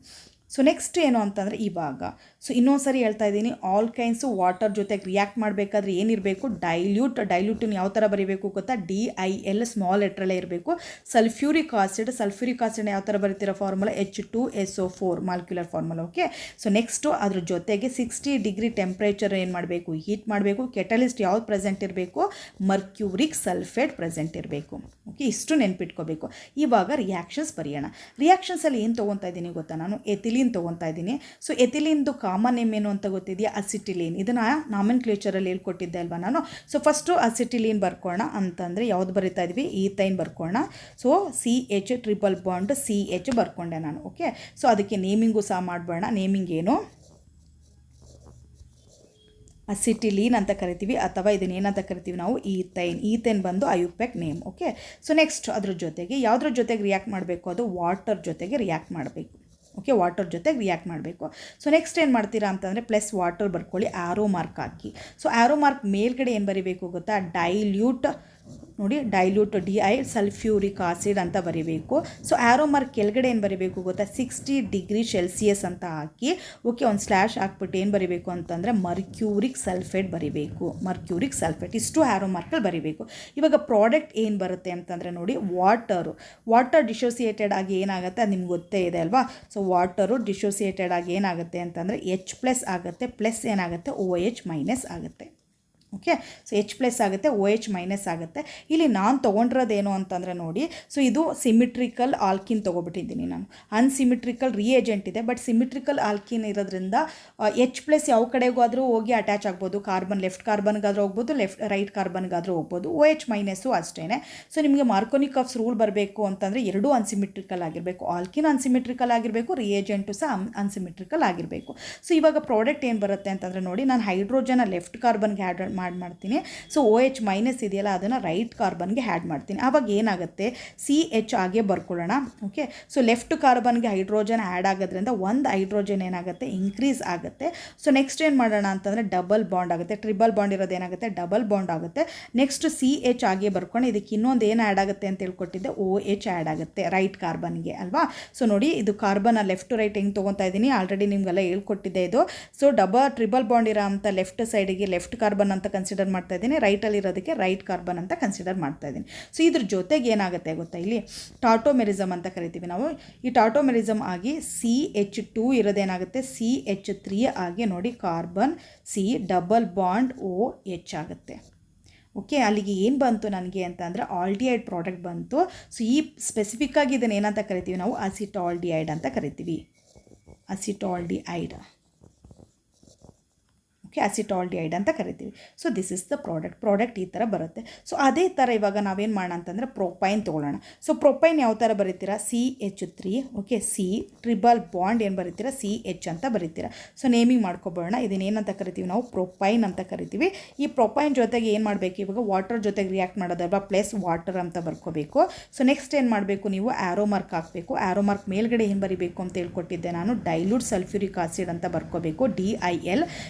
So next ಏನು ಅಂತಂದರೆ ಇವಾಗ ಸೊ ಇನ್ನೊಂದು ಸರಿ ಹೇಳ್ತಾ ಇದ್ದೀನಿ, ಆಲ್ಕೈನ್ಸು ವಾಟರ್ ಜೊತೆಗೆ ರಿಯಾಕ್ಟ್ ಮಾಡಬೇಕಾದ್ರೆ ಏನಿರಬೇಕು? ಡೈಲ್ಯೂಟನ್ನು ಯಾವ ಥರ ಬರೀಬೇಕು ಗೊತ್ತಾ? DIL ಸ್ಮಾಲ್ ಲೆಟ್ರಲ್ಲೇ ಇರಬೇಕು. ಸಲ್ಫ್ಯೂರಿಕ್ ಆಸಿಡ್ ಯಾವ ಥರ ಬರೀತೀರ? Formula H2SO4 molecular formula. Okay, so next ಅದ್ರ ಜೊತೆಗೆ 60 ಡಿಗ್ರಿ ಟೆಂಪ್ರೇಚರ್ ಏನು ಮಾಡಬೇಕು? ಹೀಟ್ ಮಾಡಬೇಕು. ಕೆಟಲಿಸ್ಟ್ ಯಾವ್ದು ಪ್ರೆಸೆಂಟ್ ಇರಬೇಕು? ಮರ್ಕ್ಯೂರಿಕ್ ಸಲ್ಫೇಟ್ ಪ್ರೆಸೆಂಟ್ ಇರಬೇಕು. ಓಕೆ, ಇಷ್ಟು ನೆನ್ಪಿಟ್ಕೋಬೇಕು. ಇವಾಗ ರಿಯಾಕ್ಷನ್ಸ್ ಬರೆಯೋಣ. ರಿಯಾಕ್ಷನ್ಸಲ್ಲಿ ಏನು ತೊಗೊತಾ ಇದ್ದೀನಿ ಗೊತ್ತಾ? ನಾನು ಎಥಿಲಿನ್ ತೊಗೊತಾ ಇದ್ದೀನಿ. ಸೊ ಎಥಿಲಿನ್ದು ಕಾಮನ್ ನೇಮ್ ಏನು ಅಂತ ಗೊತ್ತಿದೆಯಾ? ಅಸಿಟಿಲೀನ್. ಇದನ್ನು ನಾಮೆನ್ಕ್ಲೇಚರಲ್ಲಿ ಹೇಳ್ಕೊಟ್ಟಿದ್ದೆ ಅಲ್ವಾ ನಾನು? ಸೊ ಫಸ್ಟು ಅಸಿಟಿಲೀನ್ ಬರ್ಕೊಳ್ಳೋಣ ಅಂತಂದರೆ ಯಾವ್ದು ಬರಿತಾ ಇದ್ವಿ? ಈಥೈನ್ ಬರ್ಕೊಳ್ಳೋಣ. So CH triple bond CH ಬರ್ಕೊಂಡೆ ನಾನು. ಓಕೆ, ಸೊ ಅದಕ್ಕೆ ನೇಮಿಂಗು ಸಹ ಮಾಡಬೇಡ. ನೇಮಿಂಗ್ ಏನು? ಅಸಿಟಿಲೀನ್ ಅಂತ ಕರಿತೀವಿ, ಅಥವಾ ಇದನ್ನೇನಂತ ಕರಿತೀವಿ ನಾವು? ಈಥೈನ್ ಬಂದು ಐಯುಪೆಕ್ ನೇಮ್. ಓಕೆ, ಸೊ ನೆಕ್ಸ್ಟ್ ಅದ್ರ ಜೊತೆಗೆ ಯಾವುದ್ರ ಜೊತೆಗೆ ರಿಯಾಕ್ಟ್ ಮಾಡಬೇಕು? ಅದು ವಾಟರ್ ಜೊತೆಗೆ ರಿಯಾಕ್ಟ್ ಮಾಡಬೇಕು. ಓಕೆ, ವಾಟರ್ ಜೊತೆಗೆ ರಿಯಾಕ್ಟ್ ಮಾಡಬೇಕು. ಸೊ ನೆಕ್ಸ್ಟ್ ಏನು ಮಾಡ್ತೀರಾ ಅಂತಂದರೆ ಪ್ಲಸ್ ವಾಟರ್ ಬರ್ಕೊಳ್ಳಿ, ಆರೋ ಮಾರ್ಕ್ ಹಾಕಿ. ಸೊ ಆರೋ ಮಾರ್ಕ್ ಮೇಲ್ಗಡೆ ಏನು ಬರೀಬೇಕು ಗೊತ್ತಾ? ಡೈಲ್ಯೂಟ್ ನೋಡಿ, ಡೈಲ್ಯೂಟ್ DI ಸಲ್ಫ್ಯೂರಿಕ್ ಆಸಿಡ್ ಅಂತ ಬರೀಬೇಕು. ಸೊ ಆರೋ ಮಾರ್ಕ್ ಕೆಳಗಡೆ ಏನು ಬರೀಬೇಕು ಗೊತ್ತಾ? 60 ಡಿಗ್ರಿ ಸೆಲ್ಸಿಯಸ್ ಅಂತ ಹಾಕಿ ಓಕೆ ಒಂದು ಸ್ಲ್ಯಾಶ್ ಹಾಕ್ಬಿಟ್ಟು ಏನು ಬರೀಬೇಕು ಅಂತಂದರೆ ಮರ್ಕ್ಯೂರಿಕ್ ಸಲ್ಫೇಟ್ ಬರೀಬೇಕು. ಮರ್ಕ್ಯೂರಿಕ್ ಸಲ್ಫೇಟ್ ಇಷ್ಟು ಆರೋ ಮಾರ್ಕಲ್ಲಿ ಬರೀಬೇಕು. ಇವಾಗ ಪ್ರಾಡಕ್ಟ್ ಏನು ಬರುತ್ತೆ ಅಂತಂದರೆ ನೋಡಿ, ವಾಟರ್ ಡಿಸೋಸಿಯೇಟೆಡ್ ಆಗಿ ಏನಾಗುತ್ತೆ ಅದು ನಿಮ್ಗೆ ಗೊತ್ತೇ ಇದೆ ಅಲ್ವಾ? ಸೊ ವಾಟರು ಡಿಸೋಸಿಯೇಟೆಡ್ ಆಗಿ ಏನಾಗುತ್ತೆ ಅಂತಂದರೆ H+ ಆಗುತ್ತೆ, ಪ್ಲಸ್ ಏನಾಗುತ್ತೆ? OH- ಆಗುತ್ತೆ. ಓಕೆ, ಸೊ H+ ಆಗುತ್ತೆ, OH- ಆಗುತ್ತೆ. ಇಲ್ಲಿ ನಾನು ತೊಗೊಂಡಿರೋದೇನು ಅಂತಂದರೆ ನೋಡಿ, ಸೊ ಇದು ಸಿಮಿಟ್ರಿಕಲ್ ಆಲ್ಕಿನ್ ತೊಗೊಬಿಟ್ಟಿದ್ದೀನಿ ನಾನು. ಅನ್ಸಿಮಿಟ್ರಿಕಲ್ ರಿಯೇಜೆಂಟ್ ಇದೆ, ಬಟ್ ಸಿಮಿಟ್ರಿಕಲ್ ಆಲ್ಕಿನ್ ಇರೋದ್ರಿಂದ H+ ಯಾವ ಕಡೆಗಾದರೂ ಹೋಗಿ ಅಟ್ಯಾಚ್ ಆಗ್ಬೋದು. ಲೆಫ್ಟ್ ಕಾರ್ಬನ್ಗಾದರೂ ಹೋಗ್ಬೋದು, ರೈಟ್ ಕಾರ್ಬನ್ಗಾದರೂ ಹೋಗ್ಬೋದು. OH- ಅಷ್ಟೇ. ಸೊ ನಿಮಗೆ ಮಾರ್ಕೋನಿಕಾಫ್ಸ್ ರೂಲ್ ಬರಬೇಕು ಅಂತಂದರೆ ಎರಡೂ ಅನ್ಸಿಮಿಟ್ರಿಕಲ್ ಆಗಿರಬೇಕು. ಆಲ್ಕಿನ್ ಅನ್ಸಿಮಿಟ್ರಿಕಲ್ ಆಗಿರಬೇಕು, ರಿಯೇಜೆಂಟು ಸಹ ಅನ್ಸಿಮಿಟ್ರಿಕಲ್ ಆಗಿರಬೇಕು. ಸೊ ಇವಾಗ ಪ್ರಾಡಕ್ಟ್ ಏನು ಬರುತ್ತೆ ಅಂತಂದರೆ ನೋಡಿ, ನಾನು ಹೈಡ್ರೋಜನ ಲೆಫ್ಟ್ ಕಾರ್ಬನ್ಗೆ ಮಾಡ್ತೀನಿ. ಸೊ OH- ಇದೆಯಲ್ಲ ಅದನ್ನು ರೈಟ್ ಕಾರ್ಬನ್ಗೆ ಆ್ಯಡ್ ಮಾಡ್ತೀನಿ. ಆವಾಗ ಏನಾಗುತ್ತೆ? CH ಆಗೇ ಬರ್ಕೊಳ್ಳೋಣ. ಓಕೆ, ಸೊ ಲೆಫ್ಟ್ ಕಾರ್ಬನ್ಗೆ ಹೈಡ್ರೋಜನ್ ಆ್ಯಡ್ ಆಗೋದ್ರಿಂದ ಒಂದು ಹೈಡ್ರೋಜನ್ ಏನಾಗುತ್ತೆ? ಇನ್ಕ್ರೀಸ್ ಆಗುತ್ತೆ. ಸೊ ನೆಕ್ಸ್ಟ್ ಏನು ಮಾಡೋಣ ಅಂತಂದರೆ ಡಬಲ್ ಬಾಂಡ್ ಆಗುತ್ತೆ. ಟ್ರಿಬಲ್ ಬಾಂಡ್ ಇರೋದು ಏನಾಗುತ್ತೆ? ಡಬಲ್ ಬಾಂಡ್ ಆಗುತ್ತೆ. ನೆಕ್ಸ್ಟ್ CH ಆಗೇ ಬರ್ಕೊಂಡು ಇದಕ್ಕೆ ಇನ್ನೊಂದು ಏನು ಆ್ಯಡ್ ಆಗುತ್ತೆ ಅಂತ ಹೇಳ್ಕೊಟ್ಟಿದ್ದೆ? OH ಆ್ಯಡ್ ಆಗುತ್ತೆ ರೈಟ್ ಕಾರ್ಬನ್ಗೆ ಅಲ್ವಾ? ಸೊ ನೋಡಿ, ಇದು ಕಾರ್ಬನ್ ಲೆಫ್ಟ್ ಟು ರೈಟ್ ಹೆಂಗೆ ತೊಗೊತಾ ಇದ್ದೀನಿ ಆಲ್ರೆಡಿ ನಿಮಗೆಲ್ಲ ಹೇಳ್ಕೊಟ್ಟಿದ್ದೆ ಇದು. ಸೊ ಟ್ರಿಬಲ್ ಬಾಂಡ್ ಇರೋ ಅಂತ ಲೆಫ್ಟ್ ಸೈಡಿಗೆ ಲೆಫ್ಟ್ ಕಾರ್ಬನ್ ಅಂತ ಕನ್ಸಿಡರ್ ಮಾಡ್ತಾ ಇದ್ದೀನಿ, ರೈಟಲ್ಲಿ ಇರೋದಕ್ಕೆ ರೈಟ್ ಕಾರ್ಬನ್ ಅಂತ ಕನ್ಸಿಡರ್ ಮಾಡ್ತಾ ಇದ್ದೀನಿ. ಸೊ ಇದ್ರ ಜೊತೆಗೆ ಏನಾಗುತ್ತೆ ಗೊತ್ತಾ? ಇಲ್ಲಿ ಟಾಟೋಮೆರಿಸಮ್ ಅಂತ ಕರಿತೀವಿ ನಾವು. ಈ ಟಾಟೋಮೆರಿಸಮ್ ಆಗಿ CH2 ಇರೋದೇನಾಗುತ್ತೆ? CH3 ಆಗಿ ನೋಡಿ carbon C double bond OH ಆಗುತ್ತೆ. ಓಕೆ, ಅಲ್ಲಿಗೆ ಏನು ಬಂತು ನನಗೆ ಅಂತಂದರೆ ಆಲ್ಡಿಹೈಡ್ ಪ್ರಾಡಕ್ಟ್ ಬಂತು. ಸೊ ಈ ಸ್ಪೆಸಿಫಿಕ್ಕಾಗಿ ಇದನ್ನು ಏನಂತ ಕರಿತೀವಿ ನಾವು? ಅಸಿಟಾಲ್ಡಿಹೈಡ್ ಅಂತ ಕರಿತೀವಿ. ಅಸಿಟಾಲ್ಡಿಹೈಡ್. ಓಕೆ, ಅಸಿಟಾಲ್ಡಿಹೈಡ್ ಅಂತ ಕರಿತೀವಿ. So this is the product ಈ ಥರ ಬರುತ್ತೆ. ಸೊ ಅದೇ ಥರ ಇವಾಗ ನಾವೇನು ಮಾಡೋಣ ಅಂತಂದರೆ ಪ್ರೊಪೈನ್ ತೊಗೊಳ್ಳೋಣ. ಸೊ ಪ್ರೊಪೈನ್ ಯಾವ ಥರ ಬರೀತೀರಾ? CH3 okay, C triple bond ಏನು ಬರೀತೀರಾ? CH ಅಂತ ಬರೀತೀರಾ. So naming ಮಾಡ್ಕೊಬೋಣ. ಇದನ್ನೇನಂತ ಕರಿತೀವಿ ನಾವು? ಪ್ರೊಪೈನ್ ಅಂತ ಕರಿತೀವಿ. ಈ ಪ್ರೊಪೈನ್ ಜೊತೆಗೆ ಏನು ಮಾಡಬೇಕು? ಇವಾಗ ವಾಟರ್ ಜೊತೆಗೆ ರಿಯಾಕ್ಟ್ ಮಾಡೋದಲ್ವಾ, ಪ್ಲಸ್ ವಾಟರ್ ಅಂತ ಬರ್ಕೋಬೇಕು. ಸೊ ನೆಕ್ಸ್ಟ್ ಏನು ಮಾಡಬೇಕು? ನೀವು ಆರೋ ಮಾರ್ಕ್ ಹಾಕಬೇಕು. ಆರೋ ಮಾರ್ಕ್ ಮೇಲ್ಗಡೆ ಏನು ಬರೀಬೇಕು ಅಂತ ಹೇಳ್ಕೊಟ್ಟಿದ್ದೆ ನಾನು? ಡೈಲ್ಯೂಟ್ ಸಲ್ಫ್ಯೂರಿಕ್ ಆಸಿಡ್ ಅಂತ ಬರ್ಕೋಬೇಕು. DIL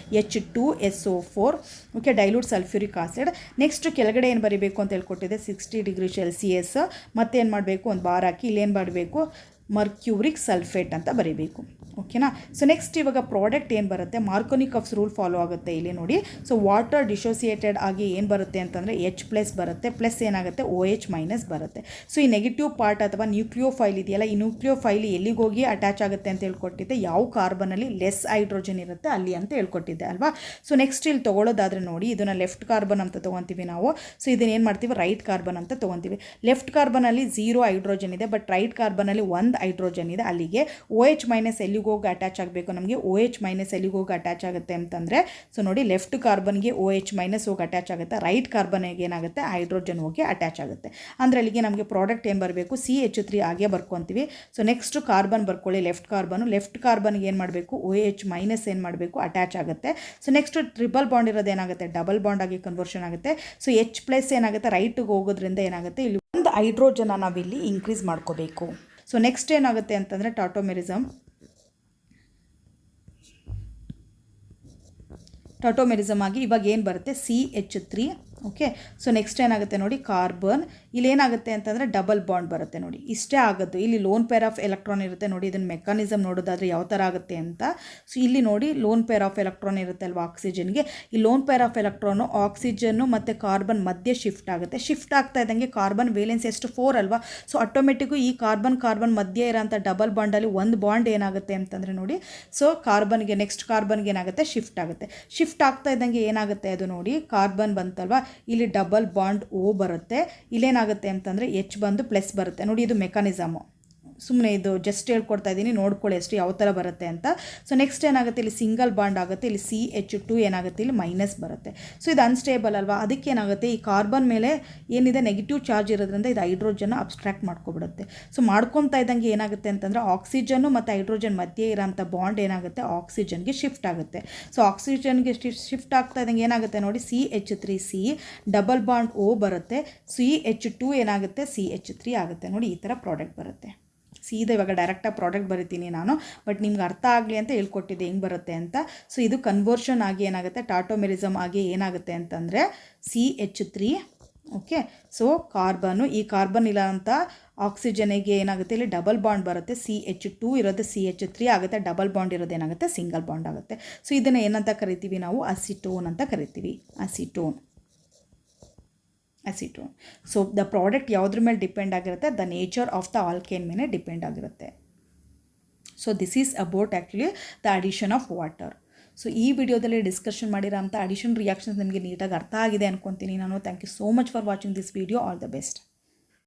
H2 2SO4 okay dilute sulphuric acid. Next ಕೆಳಗಡೆ ಏನು ಬರೀಬೇಕು ಅಂತ ಹೇಳ್ಕೊಟ್ಟಿದೆ 60°C ಮತ್ತೆ ಏನು ಮಾಡಬೇಕು ಒಂದು ಬಾರ್ ಹಾಕಿ ಇಲ್ಲೇನು ಬರಬೇಕು ಮರ್ಕ್ಯೂರಿಕ್ ಸಲ್ಫೇಟ್ ಅಂತ ಬರೀಬೇಕು. ಓಕೆನಾ. ಸೊ ನೆಕ್ಸ್ಟ್ ಇವಾಗ ಪ್ರಾಡಕ್ಟ್ ಏನು ಬರುತ್ತೆ ಮಾರ್ಕೋನಿಕಫ್ಸ್ ರೂಲ್ ಫಾಲೋ ಆಗುತ್ತೆ ಇಲ್ಲಿ ನೋಡಿ. ಸೊ ವಾಟರ್ ಡಿಸೋಸಿಯೇಟೆಡ್ ಆಗಿ ಏನು ಬರುತ್ತೆ ಅಂತಂದರೆ H+ ಬರುತ್ತೆ, ಪ್ಲಸ್ ಏನಾಗುತ್ತೆ OH- ಬರುತ್ತೆ. ಸೊ ಈ ನೆಗೆಟಿವ್ ಪಾರ್ಟ್ ಅಥವಾ ನ್ಯೂಕ್ಲಿಯೋಫೈಲ್ ಇದೆಯಲ್ಲ, ಈ ನ್ಯೂಕ್ಲಿಯೋಫೈಲ್ ಎಲ್ಲಿಗೆ ಹೋಗಿ ಅಟ್ಯಾಚ್ ಆಗುತ್ತೆ ಅಂತ ಹೇಳ್ಕೊಟ್ಟಿದ್ದೆ, ಯಾವ ಕಾರ್ಬನಲ್ಲಿ ಲೆಸ್ ಹೈಡ್ರೋಜನ್ ಇರುತ್ತೆ ಅಲ್ಲಿ ಅಂತ ಹೇಳ್ಕೊಟ್ಟಿದ್ದೆ ಅಲ್ವಾ. ಸೊ ನೆಕ್ಸ್ಟ್ ಇಲ್ಲಿ ತೊಗೊಳ್ಳೋದಾದರೆ ನೋಡಿ ಇದನ್ನು ಲೆಫ್ಟ್ ಕಾರ್ಬನ್ ಅಂತ ತೊಗೊತೀವಿ ನಾವು. ಸೊ ಇದನ್ನು ಏನು ಮಾಡ್ತೀವಿ ರೈಟ್ ಕಾರ್ಬನ್ ಅಂತ ತೊಗೊತೀವಿ. ಲೆಫ್ಟ್ ಕಾರ್ಬನಲ್ಲಿ 0 ಹೈಡ್ರೋಜನ್ ಇದೆ, ಬಟ್ ರೈಟ್ ಕಾರ್ಬನಲ್ಲಿ 1 ಹೈಡ್ರೋಜನ್ ಇದೆ. ಅಲ್ಲಿಗೆ OH- ಎಲ್ಲಿಗೆ ಹೋಗಿ ಅಟ್ಯಾಚ್ ಆಗಬೇಕು ನಮಗೆ OH- ಎಲ್ಲಿಗೆ ಹೋಗಿ ಅಟ್ಯಾಚ್ ಆಗುತ್ತೆ ಅಂತಂದರೆ ಸೊ ನೋಡಿ ಲೆಫ್ಟ್ ಕಾರ್ಬನ್ಗೆ OH- ಹೋಗಿ ಅಟ್ಯಾಚ್ ಆಗುತ್ತೆ, ರೈಟ್ ಕಾರ್ಬನ್ಗೆ ಏನಾಗುತ್ತೆ ಹೈಡ್ರೋಜನ್ ಹೋಗಿ ಅಟ್ಯಾಚ್ ಆಗುತ್ತೆ. ಅಂದರೆ ಅಲ್ಲಿಗೆ ನಮಗೆ ಪ್ರಾಡಕ್ಟ್ ಏನು ಬರಬೇಕು CH3 ಆಗೇ ಬರ್ಕೊತೀವಿ. ಸೊ ನೆಕ್ಸ್ಟ್ ಕಾರ್ಬನ್ ಬರ್ಕೊಳ್ಳಿ ಲೆಫ್ಟ್ ಕಾರ್ಬನ್ಗೆ ಏನು ಮಾಡಬೇಕು OH- ಏನು ಮಾಡಬೇಕು ಅಟ್ಯಾಚ್ ಆಗುತ್ತೆ. ಸೊ ನೆಕ್ಸ್ಟ್ ಟ್ರಿಪಲ್ ಬಾಂಡ್ ಇರೋದು ಏನಾಗುತ್ತೆ ಡಬಲ್ ಬಾಂಡ್ ಆಗಿ ಕನ್ವರ್ಷನ್ ಆಗುತ್ತೆ. ಸೊ H+ ಏನಾಗುತ್ತೆ ರೈಟ್ಗೆ ಹೋಗೋದ್ರಿಂದ ಏನಾಗುತ್ತೆ ಇಲ್ಲಿ ಒಂದು ಹೈಡ್ರೋಜನ್ನ ನಾವಿಲ್ಲಿ ಇನ್ಕ್ರೀಸ್ ಮಾಡ್ಕೋಬೇಕು. ಸೊ ನೆಕ್ಸ್ಟ್ ಏನಾಗುತ್ತೆ ಅಂತಂದರೆ ಟಾಟೋಮೆರಿಸಮ್ ಆಗಿ ಇವಾಗ ಏನು ಬರುತ್ತೆ CH3 ಓಕೆ. ಸೊ ನೆಕ್ಸ್ಟ್ ಏನಾಗುತ್ತೆ ನೋಡಿ ಕಾರ್ಬನ್ ಇಲ್ಲಿ ಏನಾಗುತ್ತೆ ಅಂತಂದರೆ ಡಬಲ್ ಬಾಂಡ್ ಬರುತ್ತೆ ನೋಡಿ, ಇಷ್ಟೇ ಆಗೋದು. ಇಲ್ಲಿ ಲೋನ್ ಪೇರ್ ಆಫ್ ಎಲೆಕ್ಟ್ರಾನ್ ಇರುತ್ತೆ ನೋಡಿ, ಇದನ್ನು ಮೆಕಾನಿಸಮ್ ನೋಡೋದಾದರೆ ಯಾವ ಥರ ಆಗುತ್ತೆ ಅಂತ. ಸೊ ಇಲ್ಲಿ ನೋಡಿ ಲೋನ್ ಪೇರ್ ಆಫ್ ಎಲೆಕ್ಟ್ರಾನ್ ಇರುತ್ತೆ ಅಲ್ವಾ ಆಕ್ಸಿಜನ್ಗೆ, ಈ ಲೋನ್ ಪೇರ್ ಆಫ್ ಎಲೆಕ್ಟ್ರಾನು ಆಕ್ಸಿಜನ್ನು ಮತ್ತು ಕಾರ್ಬನ್ ಮಧ್ಯೆ ಶಿಫ್ಟ್ ಆಗುತ್ತೆ. ಶಿಫ್ಟ್ ಆಗ್ತಾ ಇದ್ದಂಗೆ ಕಾರ್ಬನ್ ವೇಲೆನ್ಸ್ ಎಷ್ಟು 4 ಅಲ್ವಾ. ಸೊ ಆಟೋಮೆಟಿಕ್ಕು ಈ ಕಾರ್ಬನ್ ಮಧ್ಯೆ ಇರೋಂಥ ಡಬಲ್ ಬಾಂಡಲ್ಲಿ ಒಂದು ಬಾಂಡ್ ಏನಾಗುತ್ತೆ ಅಂತಂದರೆ ನೋಡಿ ಸೊ ನೆಕ್ಸ್ಟ್ ಕಾರ್ಬನ್ಗೆ ಏನಾಗುತ್ತೆ ಶಿಫ್ಟ್ ಆಗುತ್ತೆ. ಶಿಫ್ಟ್ ಆಗ್ತಾ ಇದ್ದಂಗೆ ಏನಾಗುತ್ತೆ ಅದು ನೋಡಿ ಕಾರ್ಬನ್ ಬಂತಲ್ವಾ, ಇಲ್ಲಿ ಡಬಲ್ ಬಾಂಡ್ O ಬರುತ್ತೆ, ಇಲ್ಲೇನಾಗುತ್ತೆ ಅಂತಂದರೆ H ಬಂದು ಪ್ಲಸ್ ಬರುತ್ತೆ ನೋಡಿ. ಇದು ಮೆಕಾನಿಸಮು, ಸುಮ್ಮನೆ ಇದು ಜಸ್ಟ್ ಹೇಳ್ಕೊಡ್ತಾ ಇದ್ದೀನಿ, ನೋಡ್ಕೊಳ್ಳಿ ಅಷ್ಟು ಯಾವ ಥರ ಬರುತ್ತೆ ಅಂತ. ಸೊ ನೆಕ್ಸ್ಟ್ ಏನಾಗುತ್ತೆ ಇಲ್ಲಿ ಸಿಂಗಲ್ ಬಾಂಡ್ ಆಗುತ್ತೆ, ಇಲ್ಲಿ CH2 ಏನಾಗುತ್ತೆ ಇಲ್ಲಿ ಮೈನಸ್ ಬರುತ್ತೆ. ಸೊ ಇದು ಅನ್ಸ್ಟೇಬಲ್ ಅಲ್ವಾ, ಅದಕ್ಕೆ ಏನಾಗುತ್ತೆ ಈ ಕಾರ್ಬನ್ ಮೇಲೆ ಏನಿದೆ ನೆಗೆಟಿವ್ ಚಾರ್ಜ್ ಇರೋದ್ರಿಂದ ಇದು ಹೈಡ್ರೋಜನ್ನ ಅಬ್ಸ್ಟ್ರಾಕ್ಟ್ ಮಾಡ್ಕೊಬಿಡುತ್ತೆ. ಸೊ ಮಾಡ್ಕೊತಾ ಇದ್ದಂಗೆ ಏನಾಗುತ್ತೆ ಅಂತಂದರೆ ಆಕ್ಸಿಜನ್ನು ಮತ್ತು ಹೈಡ್ರೋಜನ್ ಮಧ್ಯೆ ಇರೋಂಥ ಬಾಂಡ್ ಏನಾಗುತ್ತೆ ಆಕ್ಸಿಜನ್ಗೆ ಶಿಫ್ಟ್ ಆಗುತ್ತೆ. ಸೊ ಆಕ್ಸಿಜನ್ಗೆ ಶಿಫ್ಟ್ ಆಗ್ತಾ ಇದ್ದಂಗೆ ಏನಾಗುತ್ತೆ ನೋಡಿ CH3C ಡಬಲ್ ಬಾಂಡ್ O ಬರುತ್ತೆ, CH2 ಏನಾಗುತ್ತೆ CH3 ಆಗುತ್ತೆ ನೋಡಿ. ಈ ಥರ ಪ್ರಾಡಕ್ಟ್ ಬರುತ್ತೆ. ಸೀದಾ ಇವಾಗ ಡೈರೆಕ್ಟಾಗಿ ಪ್ರಾಡಕ್ಟ್ ಬರಿತೀನಿ ನಾನು, ಬಟ್ ನಿಮ್ಗೆ ಅರ್ಥ ಆಗಲಿ ಅಂತ ಹೇಳ್ಕೊಟ್ಟಿದ್ದೆ ಹೆಂಗೆ ಬರುತ್ತೆ ಅಂತ. ಸೊ ಇದು ಕನ್ವರ್ಷನ್ ಆಗಿ ಏನಾಗುತ್ತೆ ಟಾಟೋಮೆರಿಸಮ್ ಆಗಿ ಏನಾಗುತ್ತೆ ಅಂತಂದರೆ CH3 ಓಕೆ. ಸೊ ಈ ಕಾರ್ಬನ್ ಇಲ್ಲ ಅಂತ ಆಕ್ಸಿಜನಿಗೆ ಏನಾಗುತ್ತೆ ಇಲ್ಲಿ ಡಬಲ್ ಬಾಂಡ್ ಬರುತ್ತೆ, CH2 ಇರೋದು CH3 ಆಗುತ್ತೆ, ಡಬಲ್ ಬಾಂಡ್ ಇರೋದು ಏನಾಗುತ್ತೆ ಸಿಂಗಲ್ ಬಾಂಡ್ ಆಗುತ್ತೆ. ಸೊ ಇದನ್ನು ಏನಂತ ಕರಿತೀವಿ ನಾವು ಅಸಿಟೋನ್ ಅಂತ ಕರಿತೀವಿ, ಅಸಿಟೋನ್. ಸೊ ದ ಪ್ರಾಡಕ್ಟ್ ಯಾವುದ್ರ ಮೇಲೆ ಡಿಪೆಂಡ್ ಆಗಿರುತ್ತೆ, the nature of the alkane ಮೇಲೆ ಡಿಪೆಂಡ್ ಆಗಿರುತ್ತೆ. So this is about actually the addition of water. So ಈ ವಿಡಿಯೋದಲ್ಲಿ ಡಿಸ್ಕಷನ್ ಮಾಡಿರೋಂಥ ಅಡಿಷನ್ ರಿಯಾಕ್ಷನ್ಸ್ ನಿಮಗೆ ನೀಟಾಗಿ ಅರ್ಥ ಆಗಿದೆ ಅನ್ಕೊತೀನಿ ನಾನು. Thank you so much for watching this video. All the best.